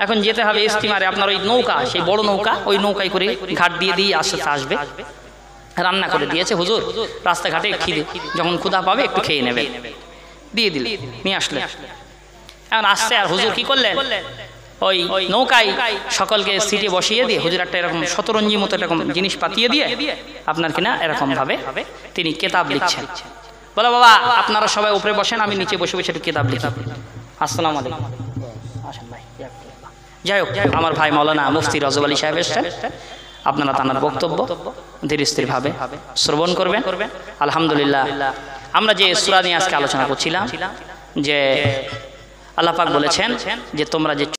এখন যেতে হবে স্টিমারে, আপনার ওই নৌকা, সেই বড় নৌকা, ওই নৌকায় করে ঘাট দিয়ে আসবে। রান্না করে দিয়েছে হুজুর, রাস্তাঘাটে যখন ক্ষুধা পাবে একটু খেয়ে নেবে, দিয়ে দিলে নিয়ে আসলে। এখন আসছে আর হুজুর কি করলেন? ওই নৌকায় সকলকে সিটে বসিয়ে দিয়ে হুজুর একটা এরকম শতরঞ্জি মতো এরকম জিনিস পাতিয়ে দিয়ে আপনার কিনা এরকম ভাবে তিনি কেতাব লিখছেন। বলো বাবা আপনারা সবাই উপরে বসেন, আমি নিচে বসে বসে একটু কেতাব লিখি। আসসালামু আলাইকুম। আসেন ভাই। যাই হোক, আমার ভাই মাওলানা মুফতি রজব আলী সাহেব এসেছেন, আপনারা তাঁর বক্তব্য ধীর স্থির ভাবে শ্রবণ করবেন। আলহামদুলিল্লাহ, আমরা যে সূরা নিয়ে আজকে আলোচনা করছিলাম, যে আল্লাহ পাক বলেছেন যে তোমরা যে